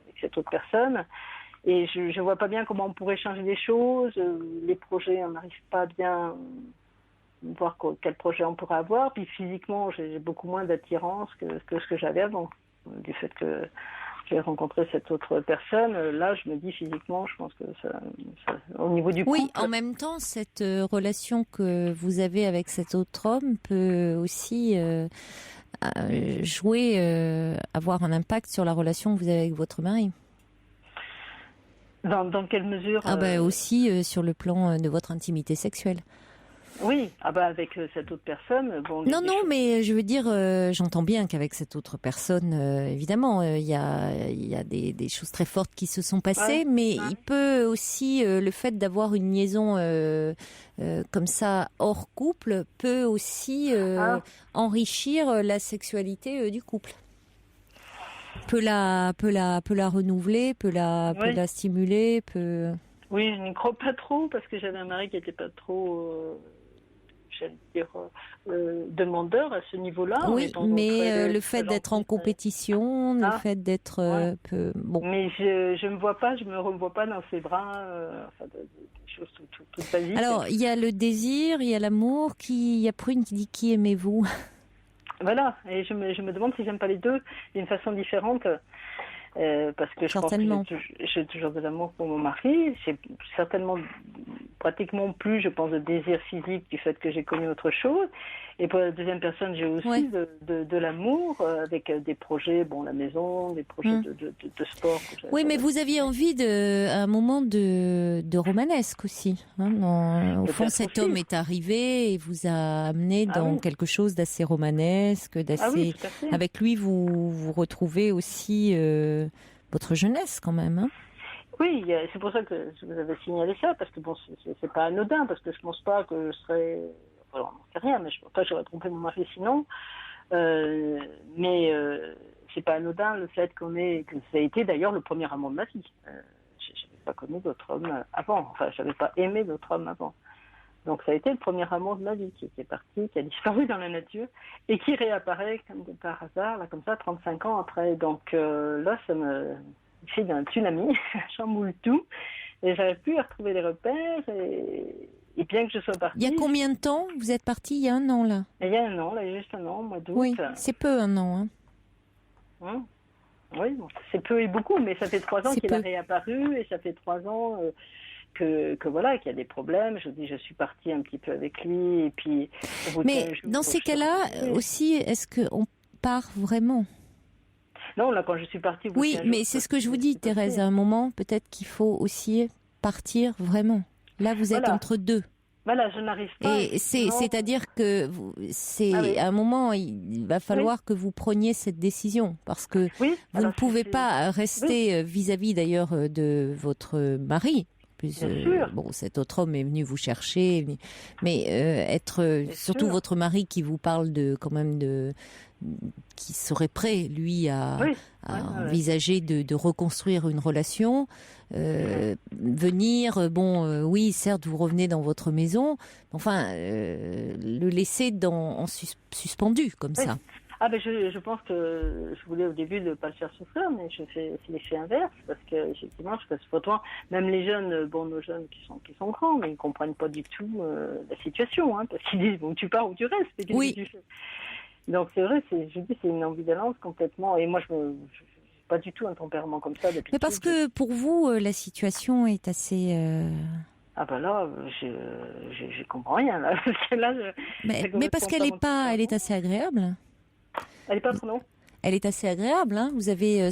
[SPEAKER 7] avec cette autre personne. Et je vois pas bien comment on pourrait changer les choses. Les projets, on n'arrive pas bien à voir quel projet on pourrait avoir. Puis physiquement, j'ai beaucoup moins d'attirance que ce que j'avais avant. Du fait que j'ai rencontré cette autre personne, là, je me dis physiquement, je pense que ça au niveau du couple...
[SPEAKER 1] Oui, en même temps, cette relation que vous avez avec cet autre homme peut aussi avoir un impact sur la relation que vous avez avec votre mari.
[SPEAKER 7] Dans quelle mesure
[SPEAKER 1] Aussi sur le plan de votre intimité sexuelle.
[SPEAKER 7] Oui, avec cette autre personne...
[SPEAKER 1] mais je veux dire, j'entends bien qu'avec cette autre personne, évidemment, il y a des choses très fortes qui se sont passées, mais il peut aussi, le fait d'avoir une liaison comme ça, hors couple, peut aussi enrichir la sexualité du couple. Peut la renouveler, peut la stimuler, peut...
[SPEAKER 7] Oui, je n'y crois pas trop, parce que j'avais un mari qui n'était pas trop... j'allais dire, demandeur à ce niveau-là.
[SPEAKER 1] Oui, mais le fait d'être en compétition, le fait d'être...
[SPEAKER 7] Mais je me revois pas dans ses bras, des choses toutes basiques.
[SPEAKER 1] Alors, il y a le désir, il y a l'amour, il y a Prune qui dit « Qui aimez-vous »
[SPEAKER 7] Voilà, et je me demande si j'aime pas les deux d'une façon différente. parce que je pense que j'ai toujours de l'amour pour mon mari. J'ai certainement pratiquement plus, je pense, de désir physique du fait que j'ai connu autre chose. Et pour la deuxième personne, j'ai aussi de l'amour avec des projets, la maison, des projets de sport.
[SPEAKER 1] Oui, mais vous aviez envie à un moment de romanesque aussi. Hein, au fond, cet homme est arrivé et vous a amené dans quelque chose d'assez romanesque, d'assez. Avec lui, vous retrouvez aussi votre jeunesse quand même. Hein.
[SPEAKER 7] Oui, c'est pour ça que je vous avais signalé ça, parce que c'est pas anodin, parce que je pense pas que je serais. Alors, on n'en sait rien, mais je pense pas que j'aurais trompé mon mari sinon. Mais c'est pas anodin le fait que ça a été d'ailleurs le premier amour de ma vie. Je n'avais pas connu d'autre homme avant. Enfin, je n'avais pas aimé d'autre homme avant. Donc ça a été le premier amour de ma vie qui est parti, qui a disparu dans la nature et qui réapparaît comme par hasard, là, comme ça, 35 ans après. Donc là, ça me fait d'un tsunami, chamboule tout, et j'arrive plus à retrouver les repères et bien que je sois partie...
[SPEAKER 1] Il y a combien de temps vous êtes partie? Il y a un an, là?
[SPEAKER 7] Il y a un an, là, juste un an, au mois d'août.
[SPEAKER 1] Oui, c'est peu, un an. Hein.
[SPEAKER 7] Oui, c'est peu et beaucoup, mais ça fait 3 ans qu'il a réapparu, et ça fait 3 ans que voilà, qu'il y a des problèmes. Je dis, je suis partie un petit peu avec lui, et puis...
[SPEAKER 1] Mais dans ces cas-là, aussi, est-ce qu'on part vraiment?
[SPEAKER 7] Non, là, quand je suis partie...
[SPEAKER 1] Oui, mais c'est ce que je vous dis, Thérèse, à un moment, peut-être qu'il faut aussi partir vraiment. Là, vous êtes entre deux.
[SPEAKER 7] Voilà, je n'arrive pas.
[SPEAKER 1] Et c'est-à-dire que à un moment, il va falloir que vous preniez cette décision, parce que vous ne pouvez pas rester vis-à-vis d'ailleurs de votre mari. Plus, cet autre homme est venu vous chercher, mais surtout votre mari qui vous parle qui serait prêt, lui, à envisager de reconstruire une relation, venir, oui, certes, vous revenez dans votre maison, enfin, le laisser en suspendu, comme ça.
[SPEAKER 7] Ah ben je pense que je voulais au début ne pas le faire souffrir, mais je fais l'effet inverse, parce que effectivement je passe pourtant même les jeunes, nos jeunes qui sont grands, mais ils comprennent pas du tout la situation, hein, parce qu'ils disent tu pars ou tu restes.
[SPEAKER 1] Oui.
[SPEAKER 7] Donc c'est vrai, je dis c'est une ambivalence complètement, et moi je n'ai pas du tout un tempérament comme ça d'habitude.
[SPEAKER 1] Mais parce que pour vous la situation est assez.
[SPEAKER 7] Ah ben là, je comprends rien là. Parce que là
[SPEAKER 1] mais parce qu'elle est assez agréable.
[SPEAKER 7] Elle est pas trop, non.
[SPEAKER 1] Elle est assez agréable, hein. Vous avez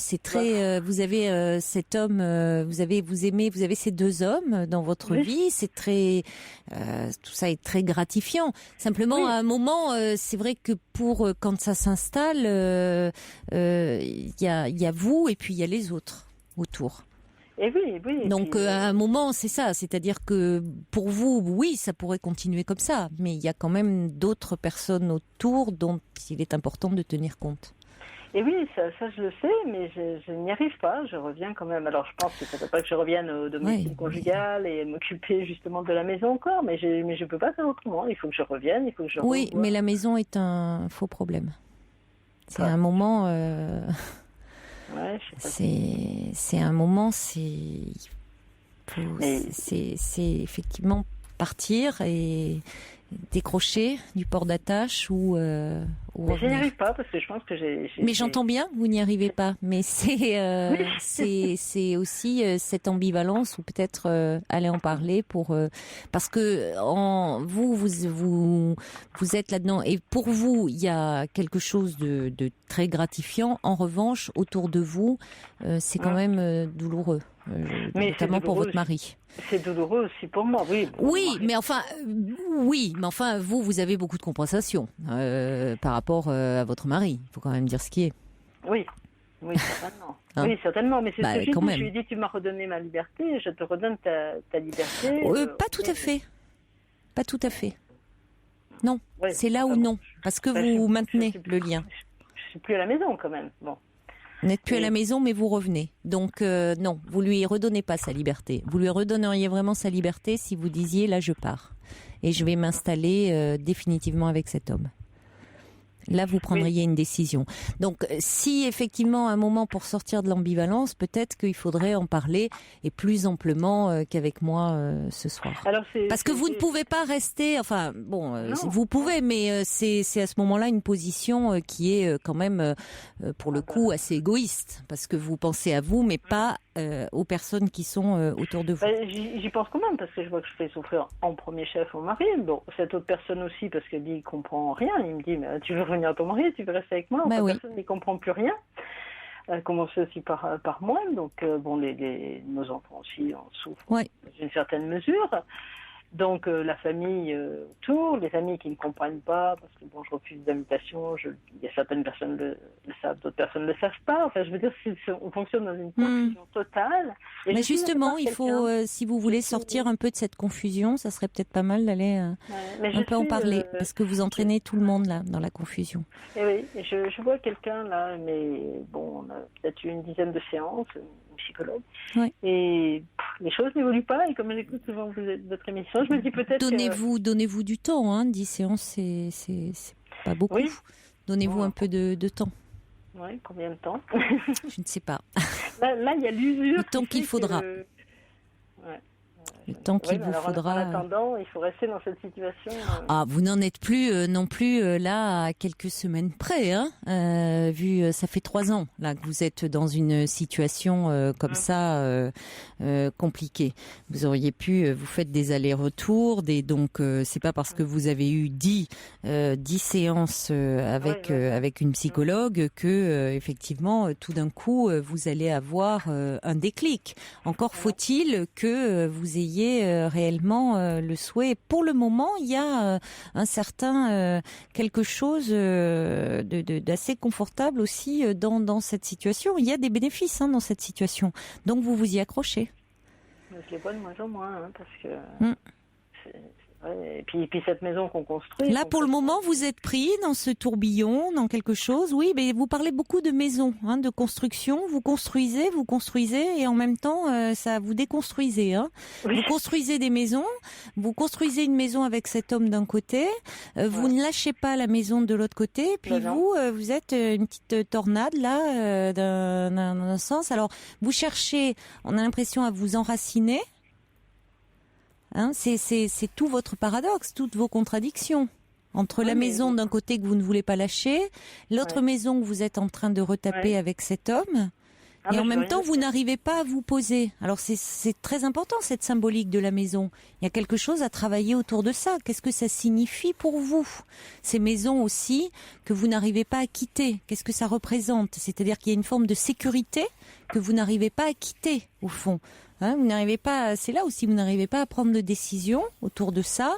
[SPEAKER 1] vous avez cet homme, vous avez ces deux hommes dans votre vie. C'est très, tout ça est très gratifiant. Simplement, à un moment, c'est vrai que quand ça s'installe, il y a vous et puis il y a les autres autour.
[SPEAKER 7] Et oui.
[SPEAKER 1] Donc à un moment, c'est ça, c'est-à-dire que pour vous, oui, ça pourrait continuer comme ça, mais il y a quand même d'autres personnes autour dont il est important de tenir compte.
[SPEAKER 7] Et oui, ça je le sais, mais je n'y arrive pas, je reviens quand même. Alors je pense que ça ne veut pas que je revienne au domicile conjugal et m'occuper justement de la maison encore, mais je peux pas faire autrement, il faut que je revienne, il faut que je
[SPEAKER 1] Oui, mais la maison est un faux problème. C'est un moment... c'est un moment, c'est effectivement partir et décrocher du port d'attache ou
[SPEAKER 7] je n'y arrive pas parce que je pense que
[SPEAKER 1] Mais j'entends bien, vous n'y arrivez pas. Mais c'est aussi cette ambivalence ou peut-être aller en parler parce que vous êtes là-dedans et pour vous il y a quelque chose de très gratifiant. En revanche, autour de vous, c'est quand même douloureux, notamment pour votre mari.
[SPEAKER 7] C'est douloureux aussi pour moi, oui.
[SPEAKER 1] Oui, mais enfin, vous avez beaucoup de compensation par rapport à votre mari. Il faut quand même dire ce qui est.
[SPEAKER 7] Oui, certainement. Oui, certainement. Mais c'est ce que je dis. Je lui ai dit, tu m'as redonné ma liberté, je te redonne ta liberté.
[SPEAKER 1] Pas tout à fait. Pas tout à fait. Non, c'est là où non, parce que vous maintenez le lien.
[SPEAKER 7] Je suis plus à la maison quand même. Bon.
[SPEAKER 1] Vous n'êtes plus à la maison, mais vous revenez. Donc non, vous lui redonnez pas sa liberté. Vous lui redonneriez vraiment sa liberté si vous disiez, là je pars. Et je vais m'installer définitivement avec cet homme. Là, vous prendriez une décision. Donc, si effectivement, un moment pour sortir de l'ambivalence, peut-être qu'il faudrait en parler et plus amplement qu'avec moi ce soir.
[SPEAKER 7] Alors,
[SPEAKER 1] parce que vous ne pouvez pas rester, enfin, bon, vous pouvez, mais c'est à ce moment-là une position qui est quand même, pour le coup, assez égoïste. Parce que vous pensez à vous, mais pas aux personnes qui sont autour de vous.
[SPEAKER 7] J'y pense quand même, parce que je vois que je fais souffrir en premier chef mon mari. Bon, cette autre personne aussi, parce qu'il dit, il comprend rien. Il me dit, mais tu veux revenir à ton mari, tu veux rester avec moi. Enfin, personne n'y comprend plus rien. Commencer aussi par moi. Donc, bon, nos enfants aussi en souffrent dans une certaine mesure. Donc, la famille autour, les amis qui ne comprennent pas, parce que bon, je refuse d'invitation, il y a certaines personnes le savent, d'autres personnes ne le savent pas. Enfin, je veux dire, on fonctionne dans une confusion totale.
[SPEAKER 1] Mais justement, il faut, si vous voulez sortir un peu de cette confusion, ça serait peut-être pas mal d'aller un peu en parler, parce que vous entraînez tout le monde là, dans la confusion.
[SPEAKER 7] Et oui, je vois quelqu'un là, mais bon, on a peut-être eu une dizaine de séances, une psychologue, et les choses n'évoluent pas, et comme j'écoute souvent votre émission, je me dis peut-être
[SPEAKER 1] Donnez-vous du temps, hein, 10 séances, c'est pas beaucoup. Oui. Donnez-vous un peu de temps.
[SPEAKER 7] Oui, combien de temps?
[SPEAKER 1] Je ne sais pas.
[SPEAKER 7] Là, il y a l'usure.
[SPEAKER 1] Le temps qu'il faudra. Le temps qu'il vous faudra.
[SPEAKER 7] En attendant, il faut rester dans cette situation.
[SPEAKER 1] Ah, vous n'en êtes plus non plus là à quelques semaines près, hein. Vu, ça fait 3 ans là que vous êtes dans une situation comme ça compliquée. Vous auriez pu, vous faites des allers-retours, donc c'est pas parce que vous avez eu 10 séances avec une psychologue que effectivement tout d'un coup vous allez avoir un déclic. Encore faut-il que vous ayez réellement le souhait. Pour le moment, il y a un certain quelque chose d'assez confortable aussi dans cette situation. Il y a des bénéfices dans cette situation. Donc vous vous y accrochez.
[SPEAKER 7] Je les vois de moins en moins, parce que et puis cette maison qu'on construit.
[SPEAKER 1] Là, pour le moment, vous êtes pris dans ce tourbillon, dans quelque chose. Oui, mais vous parlez beaucoup de maison, de construction. Vous construisez, et en même temps, ça vous déconstruisez. Oui. Vous construisez des maisons. Vous construisez une maison avec cet homme d'un côté. Vous ne lâchez pas la maison de l'autre côté. Puis vous êtes une petite tornade là, d'un sens. Alors, vous cherchez. On a l'impression à vous enraciner. C'est tout votre paradoxe, toutes vos contradictions. Entre la maison d'un côté que vous ne voulez pas lâcher, l'autre maison que vous êtes en train de retaper avec cet homme, et en même temps vous n'arrivez pas à vous poser. Alors c'est très important cette symbolique de la maison. Il y a quelque chose à travailler autour de ça. Qu'est-ce que ça signifie pour vous? Ces maisons aussi que vous n'arrivez pas à quitter. Qu'est-ce que ça représente? C'est-à-dire qu'il y a une forme de sécurité que vous n'arrivez pas à quitter au fond. Vous n'arrivez pas, c'est là aussi, vous n'arrivez pas à prendre de décision autour de ça,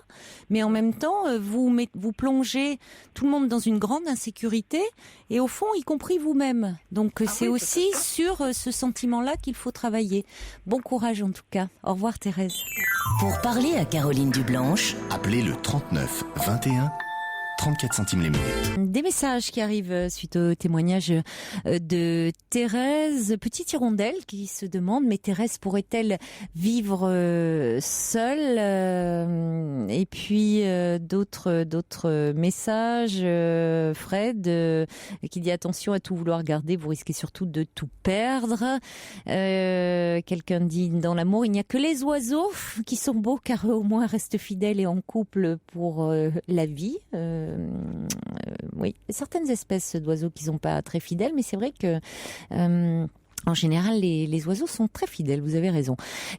[SPEAKER 1] mais en même temps, vous plongez tout le monde dans une grande insécurité, et au fond, y compris vous-même. Donc c'est aussi sur ce sentiment-là qu'il faut travailler. Bon courage en tout cas. Au revoir Thérèse.
[SPEAKER 2] Pour parler à Caroline Dublanche,
[SPEAKER 4] appelez le 39 21 34 centimes les minutes.
[SPEAKER 1] Des messages qui arrivent suite au témoignage de Thérèse. Petite hirondelle qui se demande, mais Thérèse pourrait-elle vivre seule? Et puis d'autres messages. Fred qui dit attention à tout vouloir garder, vous risquez surtout de tout perdre. Quelqu'un dit dans l'amour, il n'y a que les oiseaux qui sont beaux car eux au moins restent fidèles et en couple pour la vie. Oui, certaines espèces d'oiseaux qui sont pas très fidèles, mais c'est vrai que en général, les oiseaux sont très fidèles, vous avez raison.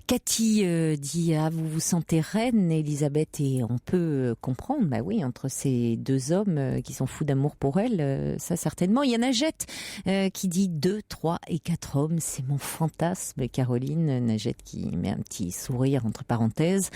[SPEAKER 1] Cathy dit « Ah, vous vous sentez reine, Elisabeth ?» Et on peut comprendre, bah oui, entre ces deux hommes qui sont fous d'amour pour elle, ça certainement. Il y a Najette qui dit « 2, 3 et 4 hommes, c'est mon fantasme. » Caroline, Najette qui met un petit sourire entre parenthèses.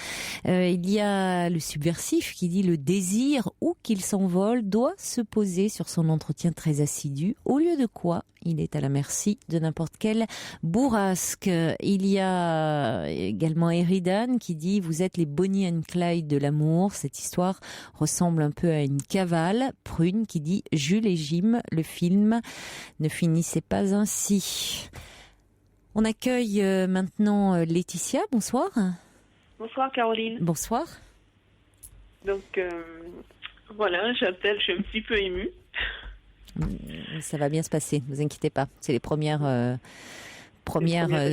[SPEAKER 1] Il y a le subversif qui dit « Le désir, où qu'il s'envole, doit se poser sur son entretien très assidu, au lieu de quoi il est à la merci de n'importe quelle bourrasque. » Il y a également Eridan qui dit « Vous êtes les Bonnie and Clyde de l'amour. Cette histoire ressemble un peu à une cavale. » Prune qui dit « Jules et Jim, le film ne finissait pas ainsi. » On accueille maintenant Laetitia. Bonsoir.
[SPEAKER 8] Bonsoir Caroline.
[SPEAKER 1] Bonsoir.
[SPEAKER 8] Donc voilà, j'appelle, je suis un petit peu émue.
[SPEAKER 1] Ça va bien se passer, ne vous inquiétez pas. C'est les premières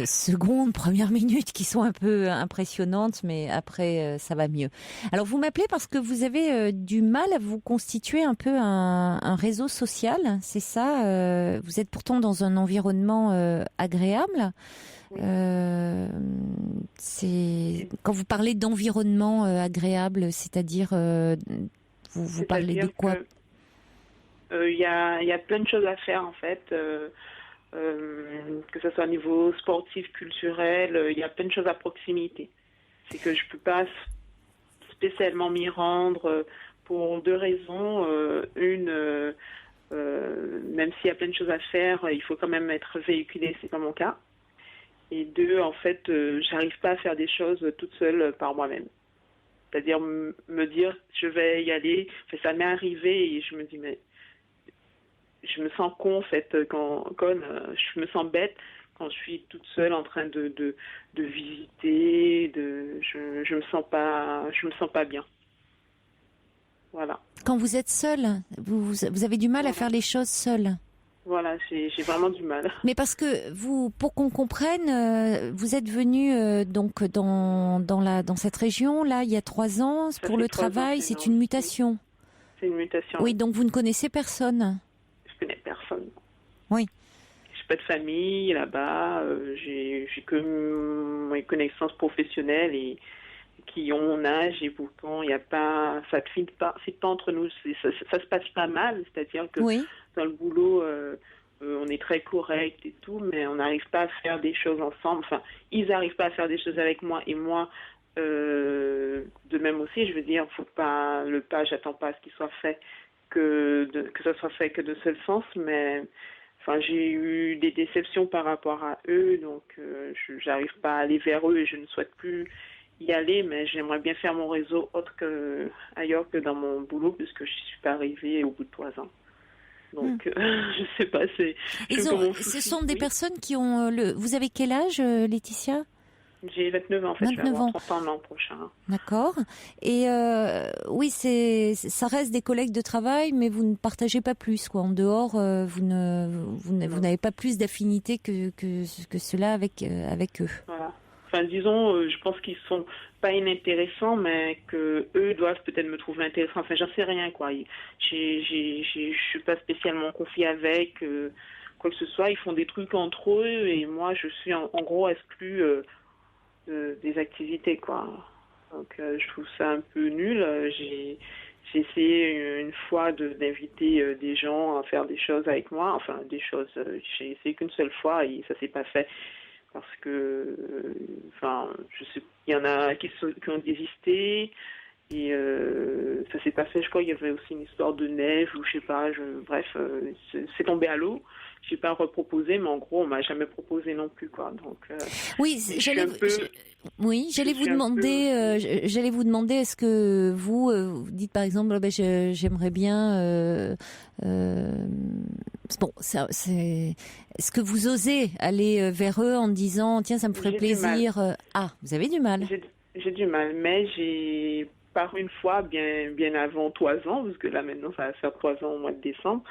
[SPEAKER 1] secondes, premières minutes qui sont un peu impressionnantes, mais après, ça va mieux. Alors, vous m'appelez parce que vous avez du mal à vous constituer un peu un réseau social, c'est ça? Vous êtes pourtant dans un environnement agréable.
[SPEAKER 3] Oui.
[SPEAKER 1] Quand vous parlez d'environnement agréable, c'est-à-dire vous parlez de quoi?
[SPEAKER 8] Il y a plein de choses à faire en fait, que ce soit au niveau sportif, culturel, il y a plein de choses à proximité. C'est que je peux pas spécialement m'y rendre pour deux raisons. Une, même s'il y a plein de choses à faire, il faut quand même être véhiculé, c'est pas mon cas. Et deux, en fait, j'arrive pas à faire des choses toute seule par moi-même. C'est-à-dire me dire, je vais y aller. Enfin, ça m'est arrivé et je me dis, mais je me sens con, en fait, je me sens bête quand je suis toute seule en train de visiter. Je me sens pas bien. Voilà.
[SPEAKER 1] Quand vous êtes seule, vous avez du mal à faire les choses seule.
[SPEAKER 8] Voilà, j'ai vraiment du mal.
[SPEAKER 1] Mais parce que pour qu'on comprenne, vous êtes venu donc dans cette région là il y a 3 ans pour le travail. C'est une mutation.
[SPEAKER 8] C'est une mutation.
[SPEAKER 1] Oui, donc vous ne connaissez personne.
[SPEAKER 8] Je connais personne.
[SPEAKER 1] Oui.
[SPEAKER 8] J'ai pas de famille là-bas. J'ai que mes connaissances professionnelles et qui ont mon âge et pourtant il y a pas, ça ne fit pas entre nous. Ça se passe pas mal, c'est-à-dire que dans le boulot, on est très correct et tout, mais on n'arrive pas à faire des choses ensemble. Enfin, ils n'arrivent pas à faire des choses avec moi et moi, de même aussi. Je veux dire, faut pas j'attends pas à ce qu'il soit fait que ça soit fait que de seul sens, mais enfin, j'ai eu des déceptions par rapport à eux, donc j'arrive pas à aller vers eux et je ne souhaite plus y aller, mais j'aimerais bien faire mon réseau ailleurs que dans mon boulot, puisque je suis pas arrivée au bout de 3 ans. Donc, je sais pas,
[SPEAKER 1] ce sont des personnes qui ont Vous avez quel âge, Laetitia?
[SPEAKER 8] J'ai 29 ans, en fait. 29 je vais avoir 30 ans l'an prochain. D'accord.
[SPEAKER 1] Et oui, ça reste des collègues de travail, mais vous ne partagez pas plus, quoi. En dehors, vous n'avez pas plus d'affinité que cela avec eux.
[SPEAKER 8] Voilà. Enfin, disons, je pense qu'ils sont pas inintéressants, mais que eux doivent peut-être me trouver intéressant. Enfin, j'en sais rien, quoi. Je suis pas spécialement confiée avec quoi que ce soit. Ils font des trucs entre eux et moi, je suis en gros exclue des activités, quoi. Donc, je trouve ça un peu nul. J'ai essayé une fois d'inviter des gens à faire des choses avec moi. Enfin, des choses. J'ai essayé qu'une seule fois et ça s'est pas fait. Parce que, enfin, je sais, il y en a qui ont désisté et ça s'est pas fait. Je crois qu'il y avait aussi une histoire de neige ou je sais pas. Bref, c'est tombé à l'eau. J'ai pas reproposé, mais en gros, on m'a jamais proposé non plus, quoi. Donc,
[SPEAKER 1] oui, j'allais vous demander, est-ce que vous dites par exemple, j'aimerais bien. Bon, est-ce que vous osez aller vers eux en disant tiens, ça me ferait plaisir. Ah, vous avez du mal.
[SPEAKER 8] J'ai du mal, mais j'ai par une fois bien avant 3 ans, parce que là maintenant ça va faire 3 ans au mois de décembre.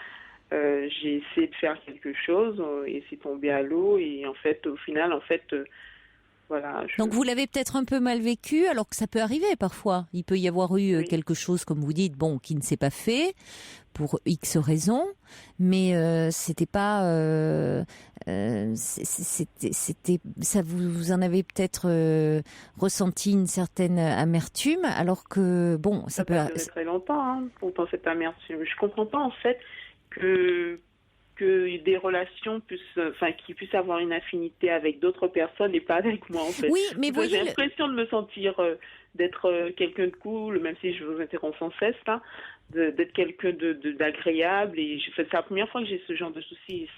[SPEAKER 8] J'ai essayé de faire quelque chose et c'est tombé à l'eau et en fait au final voilà.
[SPEAKER 1] Donc vous l'avez peut-être un peu mal vécu, alors que ça peut arriver parfois. Il peut y avoir eu quelque chose, comme vous dites, qui ne s'est pas fait pour X raisons, mais c'était pas, c'était ça. Vous en avez peut-être ressenti une certaine amertume, alors que ça peut
[SPEAKER 8] durer très longtemps. Pourtant cette amertume, je comprends pas en fait que des relations qui puissent avoir une affinité avec d'autres personnes et pas avec moi en fait.
[SPEAKER 1] Oui, mais
[SPEAKER 8] j'ai l'impression de me sentir d'être quelqu'un de cool, même si je vous interromps sans cesse là, d'être quelqu'un d'agréable et c'est la première fois que j'ai ce genre de soucis.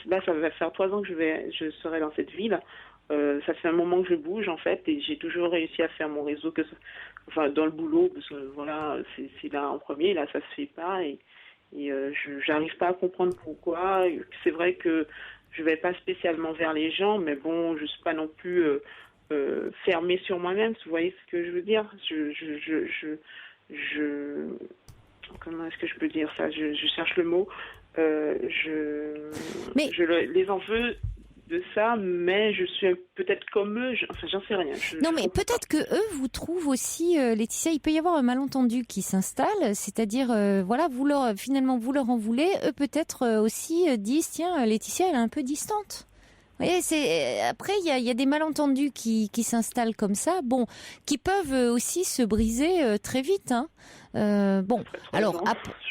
[SPEAKER 8] Là ça va faire 3 ans que je serai dans cette ville. Ça fait un moment que je bouge en fait et j'ai toujours réussi à faire mon réseau dans le boulot parce que voilà c'est là en premier, là ça se fait pas et j'arrive pas à comprendre pourquoi. C'est vrai que je vais pas spécialement vers les gens, mais bon, je suis pas non plus fermée sur moi-même. Vous voyez ce que je veux dire ? comment est-ce que je peux dire ça, je cherche le mot. Les en veux de ça, mais je suis peut-être comme eux, enfin j'en sais rien.
[SPEAKER 1] Non, mais peut-être que eux vous trouvent aussi, Laetitia, il peut y avoir un malentendu qui s'installe, c'est-à-dire, voilà, vous leur en voulez, eux peut-être aussi disent, tiens, Laetitia, elle est un peu distante. Vous voyez, après, il y a des malentendus qui s'installent comme ça, bon, qui peuvent aussi se briser très vite, hein. Bon, alors...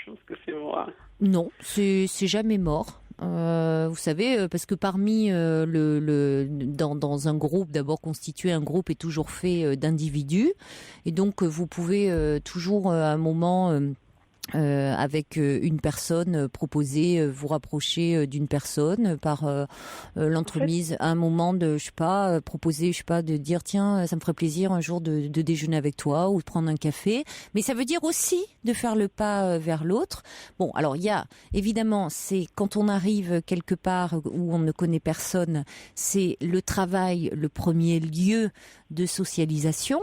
[SPEAKER 8] Je pense que c'est moi.
[SPEAKER 1] Non, c'est jamais mort. Vous savez, parce que parmi dans un groupe, d'abord constituer un groupe est toujours fait d'individus, et donc vous pouvez toujours à un moment avec une personne proposer vous rapprocher d'une personne par l'entremise à un moment de proposer de dire tiens, ça me ferait plaisir un jour de déjeuner avec toi ou de prendre un café, mais ça veut dire aussi de faire le pas vers l'autre. Bon, alors il y a évidemment, c'est quand on arrive quelque part où on ne connaît personne, c'est le travail, le premier lieu de socialisation.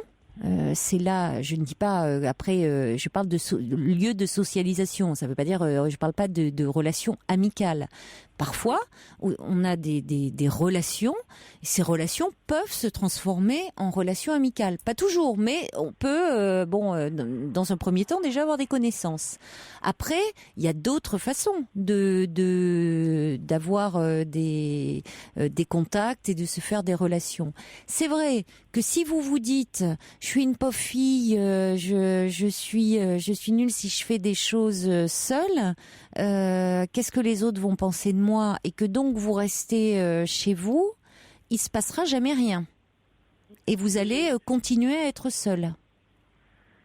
[SPEAKER 1] C'est là, je ne dis pas après, je parle de lieu de socialisation. Ça ne veut pas dire, je parle pas de relations amicales. Parfois, on a des relations. Et ces relations peuvent se transformer en relations amicales. Pas toujours, mais on peut, dans un premier temps, déjà avoir des connaissances. Après, il y a d'autres façons d'avoir des contacts et de se faire des relations. C'est vrai que si vous vous dites, je suis une pauvre fille, je suis nulle si je fais des choses seule. Qu'est-ce que les autres vont penser de moi, et que donc vous restez chez vous, il se passera jamais rien. Et vous allez continuer à être seule.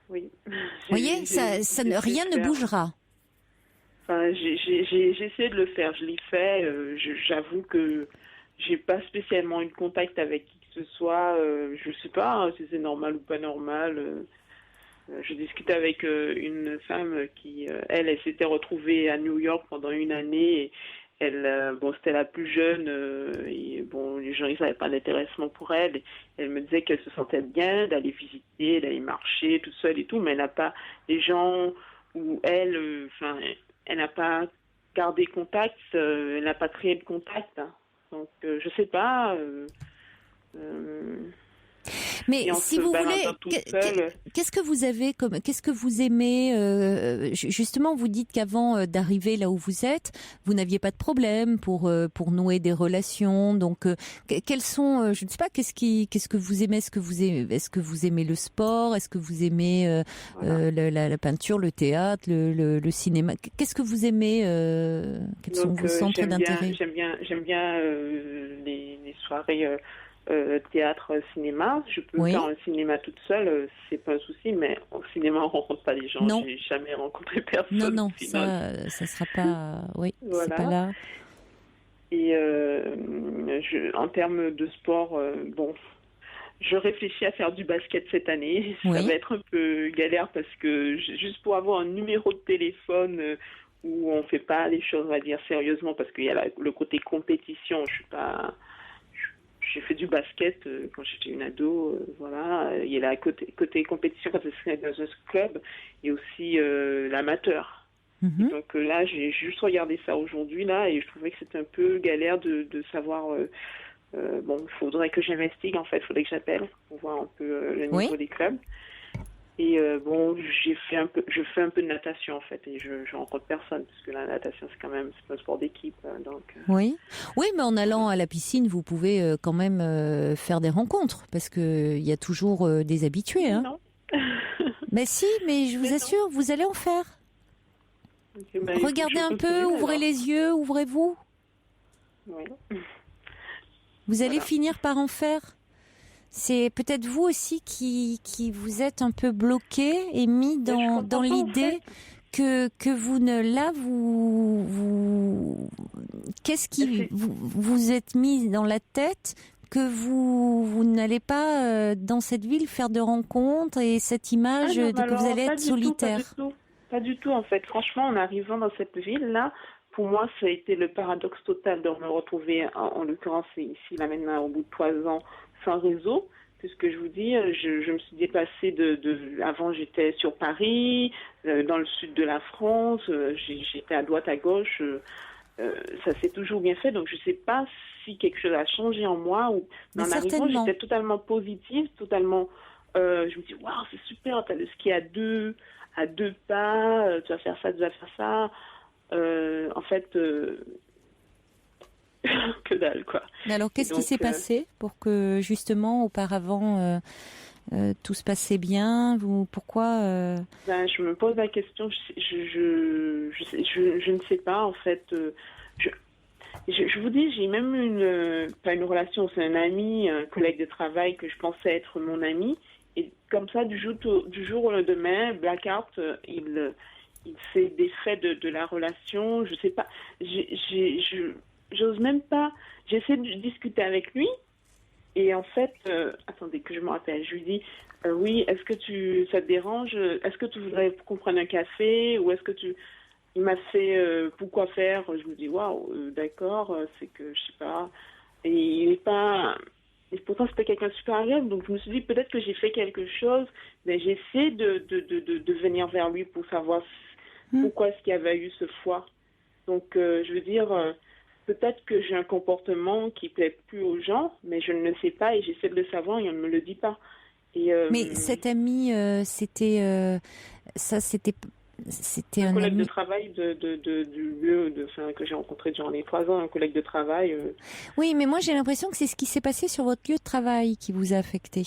[SPEAKER 8] Oui.
[SPEAKER 1] Vous voyez, rien ne bougera.
[SPEAKER 8] Enfin, j'ai essayé de le faire, je l'ai fait. J'avoue que j'ai pas spécialement eu de contact avec qui que ce soit. Je sais pas si c'est normal ou pas normal. Je discutais avec une femme qui, elle s'était retrouvée à New York pendant une année. Et elle, c'était la plus jeune. Et bon, les gens, ils n'avaient pas d'intéressement pour elle. Et elle me disait qu'elle se sentait bien d'aller visiter, d'aller marcher toute seule et tout, mais elle n'a pas les gens où elle, elle n'a pas gardé contact. Elle n'a pas créé de contact. Hein. Donc, je sais pas.
[SPEAKER 1] Mais si vous voulez, qu'est-ce que vous avez qu'est-ce que vous aimez justement, vous dites qu'avant d'arriver là où vous êtes, vous n'aviez pas de problème pour nouer des relations. Donc, quels sont, je ne sais pas, qu'est-ce que vous aimez, est-ce que vous aimez le sport, est-ce que vous aimez la peinture, le théâtre, le cinéma, qu'est-ce que vous aimez, quels sont vos centres d'intérêt?
[SPEAKER 8] J'aime bien les soirées. Théâtre, cinéma. Je peux faire un cinéma toute seule, c'est pas un souci, mais au cinéma on rencontre pas les gens.
[SPEAKER 1] Non.
[SPEAKER 8] J'ai jamais rencontré personne.
[SPEAKER 1] Non, ça sera pas. Oui, voilà. C'est pas là.
[SPEAKER 8] Et en termes de sport, je réfléchis à faire du basket cette année. Ça va être un peu galère parce que juste pour avoir un numéro de téléphone où on fait pas les choses, on va dire, sérieusement, parce qu'il y a le côté compétition. J'ai fait du basket quand j'étais une ado, voilà. Il y a la côté compétition quand c'est dans un club, et aussi l'amateur. Mm-hmm. Donc là, j'ai juste regardé ça aujourd'hui là, et je trouvais que c'était un peu galère de savoir. Il faudrait que j'investigue en fait, il faudrait que j'appelle pour voir un peu le niveau des clubs. Et je fais un peu de natation en fait, et je rencontre personne parce que la natation c'est un sport d'équipe, donc. Oui,
[SPEAKER 1] mais en allant à la piscine, vous pouvez quand même faire des rencontres parce que il y a toujours des habitués, hein.
[SPEAKER 8] Non.
[SPEAKER 1] Mais si, mais je vous assure, vous allez en faire. Okay, regardez un peu, ouvrez les yeux, ouvrez-vous.
[SPEAKER 8] Oui.
[SPEAKER 1] Vous allez finir par en faire. C'est peut-être vous aussi qui vous êtes un peu bloqué et mis dans l'idée que vous ne qu'est-ce qui vous êtes mis dans la tête que vous n'allez pas dans cette ville faire de rencontres, et cette image que vous allez être solitaire.
[SPEAKER 8] Pas du tout en fait. Franchement, en arrivant dans cette ville là, pour moi ça a été le paradoxe total de me retrouver en l'occurrence ici là maintenant au bout de 3 ans sans réseau, Qu'est-ce que je vous dis? Je me suis déplacée avant j'étais sur Paris, dans le sud de la France, j'étais à droite, à gauche, ça s'est toujours bien fait, donc je ne sais pas si quelque chose a changé en moi ou
[SPEAKER 1] Mais
[SPEAKER 8] en arrivant,
[SPEAKER 1] certainement.
[SPEAKER 8] j'étais totalement positive, totalement, je me dis, waouh, c'est super, tu as le ski à deux pas, tu vas faire ça, tu vas faire ça. En fait, que dalle, quoi.
[SPEAKER 1] Mais alors, qu'est-ce qui s'est passé pour que, justement, auparavant, tout se passait bien? Pourquoi
[SPEAKER 8] Ben, je me pose la question, je ne sais pas, en fait. Je vous dis, j'ai même pas une relation, c'est un ami, un collègue de travail que je pensais être mon ami. Et comme ça, du jour au lendemain, blackout, il s'est défait de la relation. Je sais pas, j'ose même pas. J'essaie de discuter avec lui. Et en fait, attendez que je me rappelle, je lui dis, oui, est-ce que ça te dérange? Est-ce que tu voudrais qu'on prenne un café? Ou est-ce que il m'a fait, pourquoi faire? Je me dis, waouh, d'accord, c'est que, je sais pas. Et il est pas, et pourtant c'était quelqu'un de super agréable, donc je me suis dit, peut-être que j'ai fait quelque chose, mais j'essaie de venir vers lui pour savoir pourquoi est-ce qu'il y avait eu ce foie. Donc, je veux dire, peut-être que j'ai un comportement qui plaît plus aux gens, mais je ne le sais pas et j'essaie de le savoir et on ne me le dit pas. Et,
[SPEAKER 1] Mais cet ami, c'était
[SPEAKER 8] un collègue
[SPEAKER 1] ami
[SPEAKER 8] de travail du lieu que j'ai rencontré durant les 3 ans, un collègue de travail.
[SPEAKER 1] Oui, mais moi j'ai l'impression que c'est ce qui s'est passé sur votre lieu de travail qui vous a affecté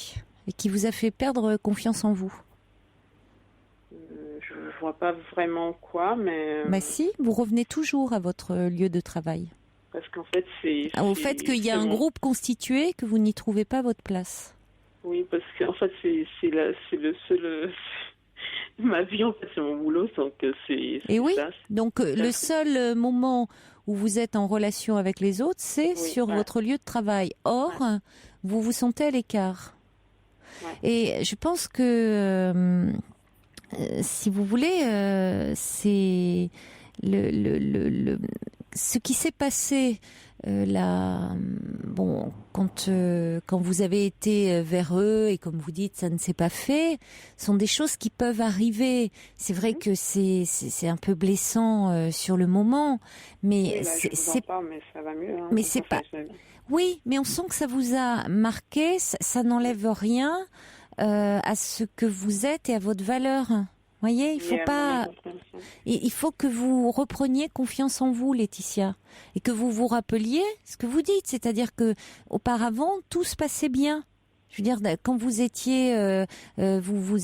[SPEAKER 1] et qui vous a fait perdre confiance en vous.
[SPEAKER 8] Je vois pas vraiment quoi, mais...
[SPEAKER 1] Bah si, vous revenez toujours à votre lieu de travail.
[SPEAKER 8] Parce qu'en fait,
[SPEAKER 1] Au fait qu'il y a un groupe constitué, que vous n'y trouvez pas votre place.
[SPEAKER 8] Oui, parce qu'en fait, c'est le seul... Ma vie, en fait, c'est mon boulot, donc c'est
[SPEAKER 1] Et oui,
[SPEAKER 8] ça.
[SPEAKER 1] donc le seul moment où vous êtes en relation avec les autres, c'est sur votre lieu de travail. Or, vous vous sentez à l'écart. Ouais. Et je pense que, si vous voulez, c'est ce qui s'est passé bon, quand vous avez été vers eux et comme vous dites, ça ne s'est pas fait, sont des choses qui peuvent arriver. C'est vrai que c'est un peu blessant sur le moment, mais
[SPEAKER 8] oui, c'est pas, mais ça va mieux. Hein,
[SPEAKER 1] mais c'est pas. Oui, mais on sent que ça vous a marqué. Ça n'enlève rien à ce que vous êtes et à votre valeur. Vous voyez, il faut que vous repreniez confiance en vous, Laetitia, et que vous vous rappeliez ce que vous dites, c'est-à-dire que auparavant tout se passait bien. Je veux dire, quand vous étiez, vous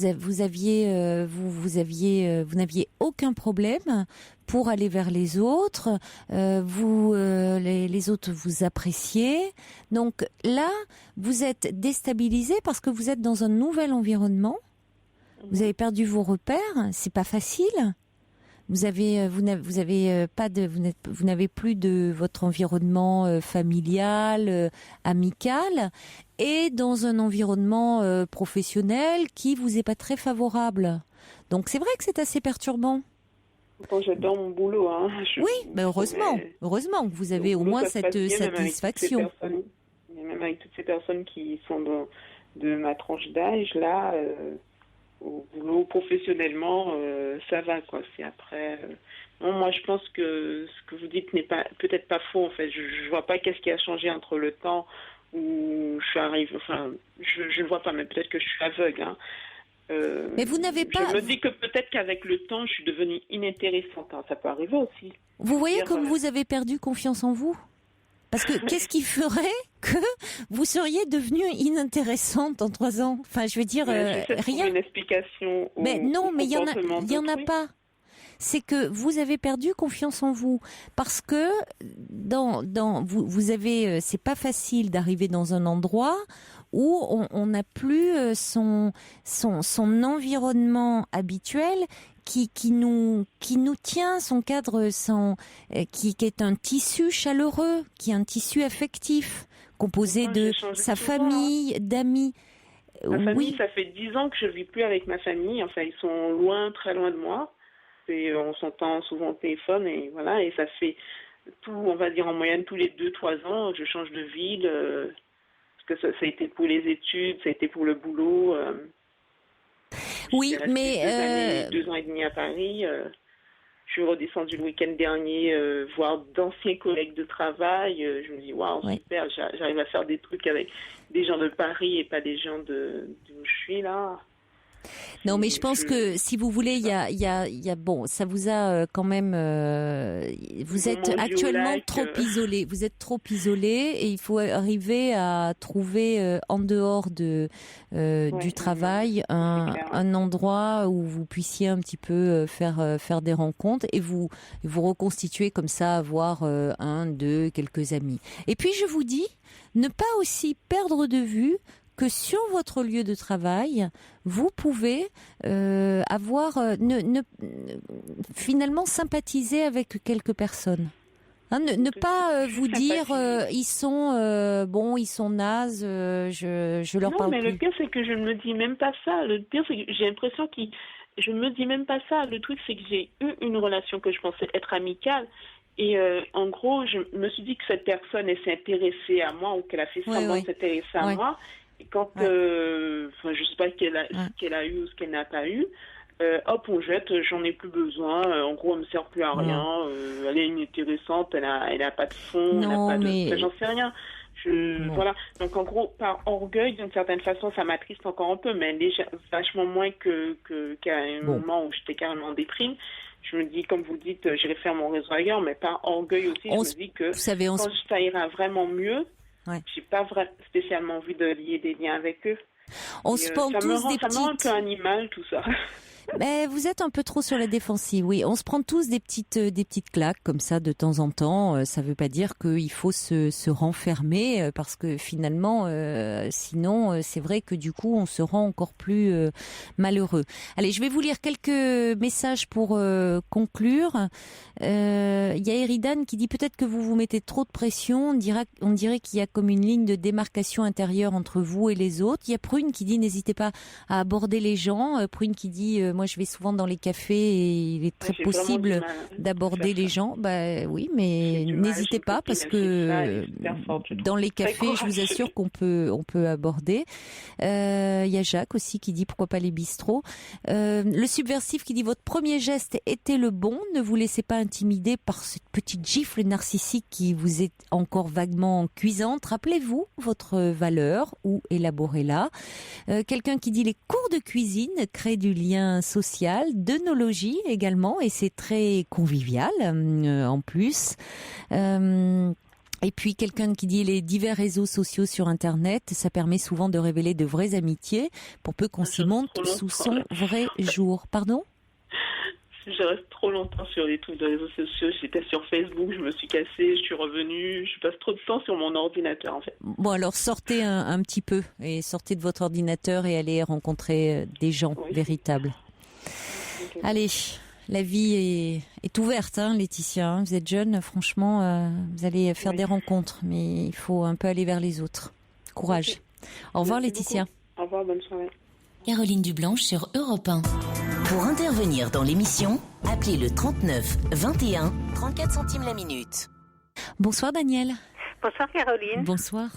[SPEAKER 1] n'aviez aucun problème pour aller vers les autres. Les autres vous appréciaient. Donc là, vous êtes déstabilisé parce que vous êtes dans un nouvel environnement. Vous avez perdu vos repères, c'est pas facile. Vous n'avez plus de votre environnement familial, amical, et dans un environnement professionnel qui vous est pas très favorable. Donc c'est vrai que c'est assez perturbant.
[SPEAKER 8] Quand j'adore mon boulot, hein.
[SPEAKER 1] Oui, mais heureusement que vous avez au moins cette satisfaction.
[SPEAKER 8] Même avec toutes ces personnes qui sont de ma tranche d'âge là. Au boulot, professionnellement, ça va, quoi. C'est après... Non, moi, je pense que ce que vous dites n'est peut-être pas faux, en fait. Je vois pas qu'est-ce qui a changé entre le temps où je suis arrivée... Enfin, je ne vois pas, mais peut-être que je suis aveugle, hein.
[SPEAKER 1] Mais vous n'avez pas...
[SPEAKER 8] Je me dis que peut-être qu'avec le temps, je suis devenue inintéressante. Hein. Ça peut arriver aussi.
[SPEAKER 1] Vous voyez comme vous avez perdu confiance en vous ? Parce que qu'est-ce qui ferait que vous seriez devenue inintéressante en 3 ans? Enfin, je veux dire, rien.
[SPEAKER 8] Une explication.
[SPEAKER 1] Mais non, mais il y en a pas. C'est que vous avez perdu confiance en vous parce que vous avez, c'est pas facile d'arriver dans un endroit où on n'a plus son environnement habituel qui nous tient, son cadre, qui est un tissu chaleureux, qui est un tissu affectif, composé de sa famille, d'amis.
[SPEAKER 8] Ma famille, ça fait 10 ans que je vis plus avec ma famille. Enfin, ils sont loin, très loin de moi. On s'entend souvent au téléphone et voilà. Et ça fait tout, on va dire en moyenne tous les 2-3 ans, je change de ville. parce que ça a été pour les études, ça a été pour le boulot.
[SPEAKER 1] Oui,
[SPEAKER 8] mais 2 ans et demi à Paris. Je suis redescendue le week-end dernier voir d'anciens collègues de travail. Je me dis, waouh, super, j'arrive à faire des trucs avec des gens de Paris et pas des gens d'où je suis là.
[SPEAKER 1] Non, mais je pense que si vous voulez, il y a bon, ça vous a quand même. Vous êtes actuellement trop isolé. Vous êtes trop isolé et il faut arriver à trouver en dehors du travail un endroit où vous puissiez un petit peu faire des rencontres et vous reconstituer comme ça, avoir 1, 2, quelques amis. Et puis je vous dis, ne pas aussi perdre de vue que sur votre lieu de travail, vous pouvez finalement sympathiser avec quelques personnes. Ne pas vous dire ils sont nazes, je leur parle plus.
[SPEAKER 8] Non, mais le pire c'est que je ne me dis même pas ça. Le pire c'est que j'ai l'impression je ne me dis même pas ça. Le truc c'est que j'ai eu une relation que je pensais être amicale. Et en gros, je me suis dit que cette personne elle s'est intéressée à moi ou qu'elle a fait semblant de s'intéresser à moi. Et quand, je sais pas ce qu'elle a eu ou ce qu'elle n'a pas eu, hop, on jette, j'en ai plus besoin. En gros, elle me sert plus à rien. Elle est inintéressante, elle a pas de fond, j'en sais rien. Voilà. Donc en gros, par orgueil, d'une certaine façon, ça m'attriste encore un peu, mais déjà vachement moins qu'à un moment où j'étais carrément en déprime. Je me dis, comme vous dites, j'irai faire mon réseau ailleurs, mais par orgueil aussi, je me dis que quand ça ira vraiment mieux, j'ai pas spécialement envie de lier des liens avec eux.
[SPEAKER 1] Ça me
[SPEAKER 8] rend un peu animal, tout ça.
[SPEAKER 1] Mais vous êtes un peu trop sur la défensive, oui. On se prend tous des petites claques comme ça de temps en temps. Ça veut pas dire qu'il faut se renfermer parce que finalement, sinon, c'est vrai que du coup, on se rend encore plus malheureux. Allez, je vais vous lire quelques messages pour conclure. Il y a Eridan qui dit peut-être que vous vous mettez trop de pression. On dirait qu'il y a comme une ligne de démarcation intérieure entre vous et les autres. Il y a Prune qui dit n'hésitez pas à aborder les gens. Prune qui dit moi je vais souvent dans les cafés et il est très possible d'aborder les gens. Bah oui, mais n'hésitez pas parce que dans les cafés, je vous assure qu'on peut aborder. Il y a Jacques aussi qui dit pourquoi pas les bistrots. Le subversif qui dit votre premier geste était le bon, ne vous laissez pas intimider par cette petite gifle narcissique qui vous est encore vaguement cuisante. Rappelez-vous votre valeur ou élaborez-la. Quelqu'un qui dit les cours de cuisine créent du lien social, d'œnologie également, et c'est très convivial en plus. Et puis quelqu'un qui dit les divers réseaux sociaux sur Internet, ça permet souvent de révéler de vraies amitiés, pour peu qu'on s'y monte sous son vrai jour. Pardon ?
[SPEAKER 8] Je reste trop longtemps sur les trucs de réseaux sociaux. J'étais sur Facebook, je me suis cassée, je suis revenue. Je passe trop de temps sur mon ordinateur, en fait.
[SPEAKER 1] Bon, alors sortez un petit peu et sortez de votre ordinateur et allez rencontrer des gens véritables. Okay. Allez, la vie est ouverte, hein, Laetitia. Hein. Vous êtes jeune, franchement, vous allez faire des rencontres, mais il faut un peu aller vers les autres. Courage. Okay. Au revoir,
[SPEAKER 8] Merci
[SPEAKER 1] Laetitia.
[SPEAKER 8] Beaucoup. Au revoir, bonne soirée.
[SPEAKER 2] Caroline Dublanche sur Europe 1. Pour intervenir dans l'émission, appelez le 39 21 34 centimes la minute.
[SPEAKER 1] Bonsoir Daniel.
[SPEAKER 9] Bonsoir Caroline.
[SPEAKER 1] Bonsoir.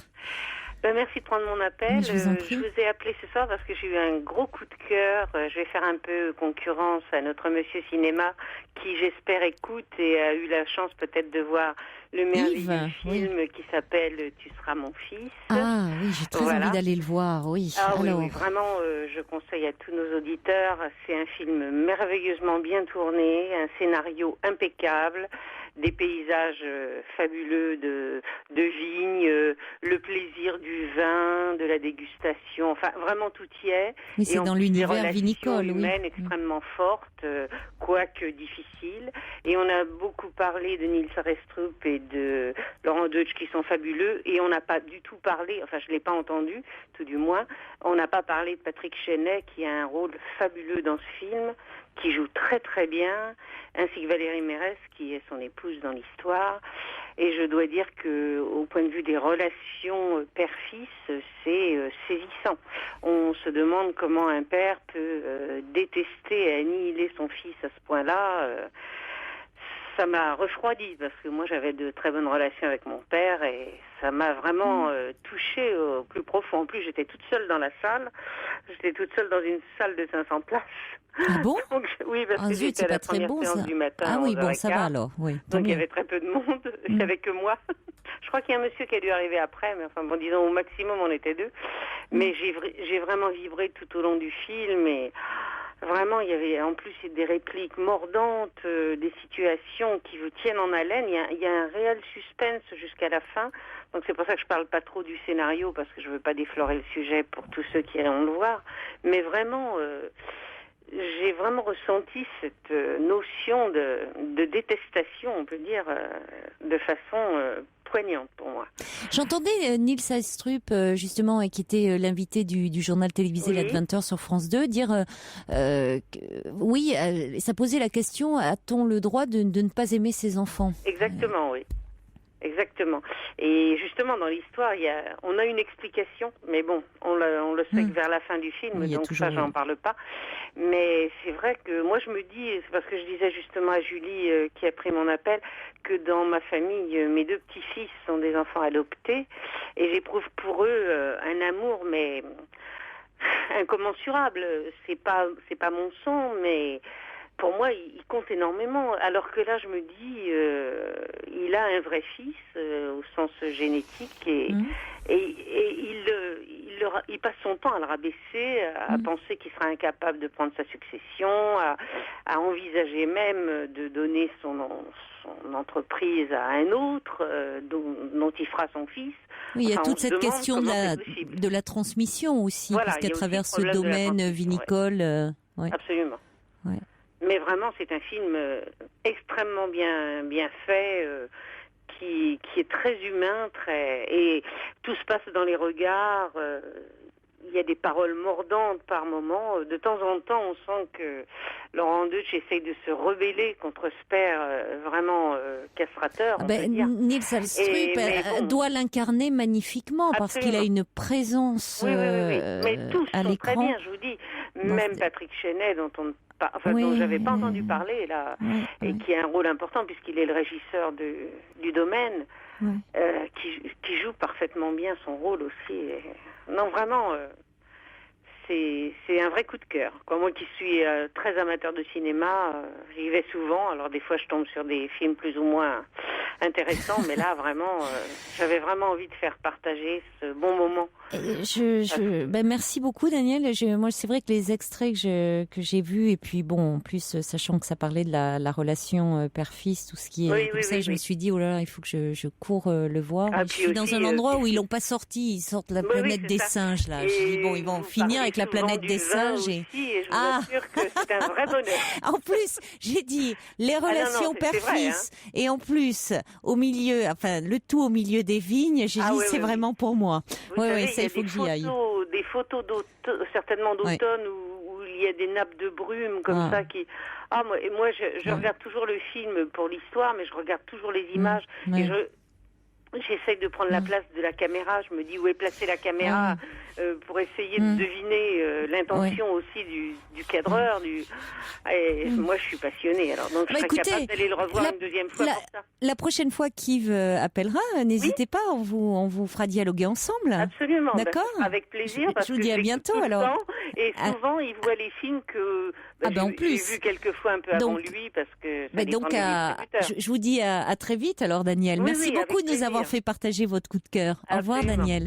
[SPEAKER 9] Merci de prendre mon appel.
[SPEAKER 1] Je vous
[SPEAKER 9] ai appelé ce soir parce que j'ai eu un gros coup de cœur. Je vais faire un peu concurrence à notre Monsieur Cinéma qui, j'espère, écoute et a eu la chance peut-être de voir le merveilleux film qui s'appelle « Tu seras mon fils ».
[SPEAKER 1] Ah oui, j'ai très envie d'aller le voir, oui.
[SPEAKER 9] Ah oui, vraiment, je conseille à tous nos auditeurs. C'est un film merveilleusement bien tourné, un scénario impeccable, des paysages fabuleux de vignes, le plaisir du vin, de la dégustation, enfin vraiment tout y est.
[SPEAKER 1] Mais c'est dans l'univers vinicole,
[SPEAKER 9] humaine extrêmement forte, quoique difficile. Et on a beaucoup parlé de Nils Restrup et de Laurent Deutsch qui sont fabuleux, et on n'a pas du tout parlé, enfin je l'ai pas entendu, tout du moins, on n'a pas parlé de Patrick Chenet qui a un rôle fabuleux dans ce film, qui joue très très bien, ainsi que Valérie Mérès qui est son épouse dans l'histoire. Et je dois dire que au point de vue des relations père-fils, c'est saisissant. On se demande comment un père peut détester et annihiler son fils à ce point-là. ça m'a refroidi parce que moi j'avais de très bonnes relations avec mon père et ça m'a vraiment touchée au plus profond. En plus, j'étais toute seule dans la salle. J'étais toute seule dans une salle de 500 places.
[SPEAKER 1] Ah bon?
[SPEAKER 9] Donc, oui, parce que
[SPEAKER 1] zut,
[SPEAKER 9] j'étais à la
[SPEAKER 1] c'est pas très
[SPEAKER 9] première
[SPEAKER 1] bon,
[SPEAKER 9] séance
[SPEAKER 1] ça.
[SPEAKER 9] du matin.
[SPEAKER 1] Ah oui, bon,
[SPEAKER 9] 11h15.
[SPEAKER 1] ça va alors. Oui, tant
[SPEAKER 9] Donc il y
[SPEAKER 1] mieux.
[SPEAKER 9] avait très peu de monde. Il n'y avait que moi. Je crois qu'il y a un monsieur qui a dû arriver après, mais enfin bon, disons au maximum on était deux. Mais j'ai vraiment vibré tout au long du film et vraiment il y avait en plus des répliques mordantes, des situations qui vous tiennent en haleine. Il y a un réel suspense jusqu'à la fin. Donc c'est pour ça que je parle pas trop du scénario parce que je veux pas déflorer le sujet pour tous ceux qui iront le voir. Mais vraiment. J'ai vraiment ressenti cette notion de détestation, on peut dire, de façon poignante pour moi.
[SPEAKER 1] J'entendais Nils Astrup, justement, qui était l'invité du journal télévisé La 20h sur France 2, dire oui, ça posait la question, a-t-on le droit de ne pas aimer ses enfants?
[SPEAKER 9] Exactement, oui. Exactement. Et justement, dans l'histoire, on a une explication, mais bon, on le sait que vers la fin du film,
[SPEAKER 1] Oui,
[SPEAKER 9] donc ça, j'en parle pas. Mais c'est vrai que moi, je me dis, c'est parce que je disais justement à Julie, qui a pris mon appel, que dans ma famille, mes deux petits-fils sont des enfants adoptés, et j'éprouve pour eux un amour, mais incommensurable. C'est pas mon sang, mais pour moi, il compte énormément. Alors que là, je me dis, il a un vrai fils au sens génétique et il passe son temps à le rabaisser, à penser qu'il sera incapable de prendre sa succession, à envisager même de donner son entreprise à un autre dont il fera son fils.
[SPEAKER 1] Oui, il y a toute cette question de la transmission aussi,
[SPEAKER 9] voilà,
[SPEAKER 1] puisqu'à travers ce domaine vinicole.
[SPEAKER 9] Ouais. Absolument.
[SPEAKER 1] Ouais.
[SPEAKER 9] Mais vraiment, c'est un film extrêmement bien fait, qui est très humain, et tout se passe dans les regards. Il y a des paroles mordantes par moments. De temps en temps, on sent que Laurent Deutsch essaye de se rebeller contre ce père vraiment castrateur.
[SPEAKER 1] Nils Astrup doit l'incarner magnifiquement. Absolument. Parce qu'il a une présence
[SPEAKER 9] Mais tous
[SPEAKER 1] à
[SPEAKER 9] sont
[SPEAKER 1] l'écran.
[SPEAKER 9] très bien, je vous dis. Même Patrick Chenet, dont j'avais pas entendu parler là, et qui a un rôle important puisqu'il est le régisseur du domaine, qui joue parfaitement bien son rôle aussi. Non, vraiment, c'est un vrai coup de cœur. Moi qui suis très amateur de cinéma, j'y vais souvent. Alors des fois, je tombe sur des films plus ou moins intéressants, mais là, vraiment, j'avais vraiment envie de faire partager ce bon moment.
[SPEAKER 1] Merci beaucoup, Daniel. Moi, c'est vrai que les extraits que j'ai vus, et puis bon, en plus, sachant que ça parlait de la relation père-fils, tout ce qui est comme ça, je me suis dit, oh là là, il faut que je cours le voir. Je suis dans un endroit où ils l'ont pas sorti, ils sortent la planète des singes, là. Je dis, bon, ils vont finir avec la planète des singes.
[SPEAKER 9] Et je vous assure que c'est un vrai bonheur.
[SPEAKER 1] En plus, j'ai dit, les relations père-fils, et en plus, au milieu, enfin, le tout au milieu des vignes, j'ai dit, c'est vraiment pour moi. Oui, ça, il faut que j'y aille.
[SPEAKER 9] Des photos certainement d'automne où il y a des nappes de brume comme ça qui. Moi, je regarde toujours le film pour l'histoire, mais je regarde toujours les images et j'essaye de prendre la place de la caméra. Je me dis où est placée la caméra pour essayer de deviner l'intention aussi du cadreur. Et moi, je suis passionnée. Alors, donc, je serais capable d'aller le revoir une deuxième fois pour ça.
[SPEAKER 1] La prochaine fois qu'Yves appellera, n'hésitez pas, on vous fera dialoguer ensemble.
[SPEAKER 9] Absolument.
[SPEAKER 1] D'accord.
[SPEAKER 9] Avec plaisir.
[SPEAKER 1] Je vous dis à bientôt alors.
[SPEAKER 9] Et souvent, il voit les films que j'ai vu quelques fois un peu avant lui parce que ça dépend des distributeurs.
[SPEAKER 1] Je vous dis à très vite alors, Daniel. Merci beaucoup de nous avoir fait partager votre coup de cœur. Au revoir, Daniel.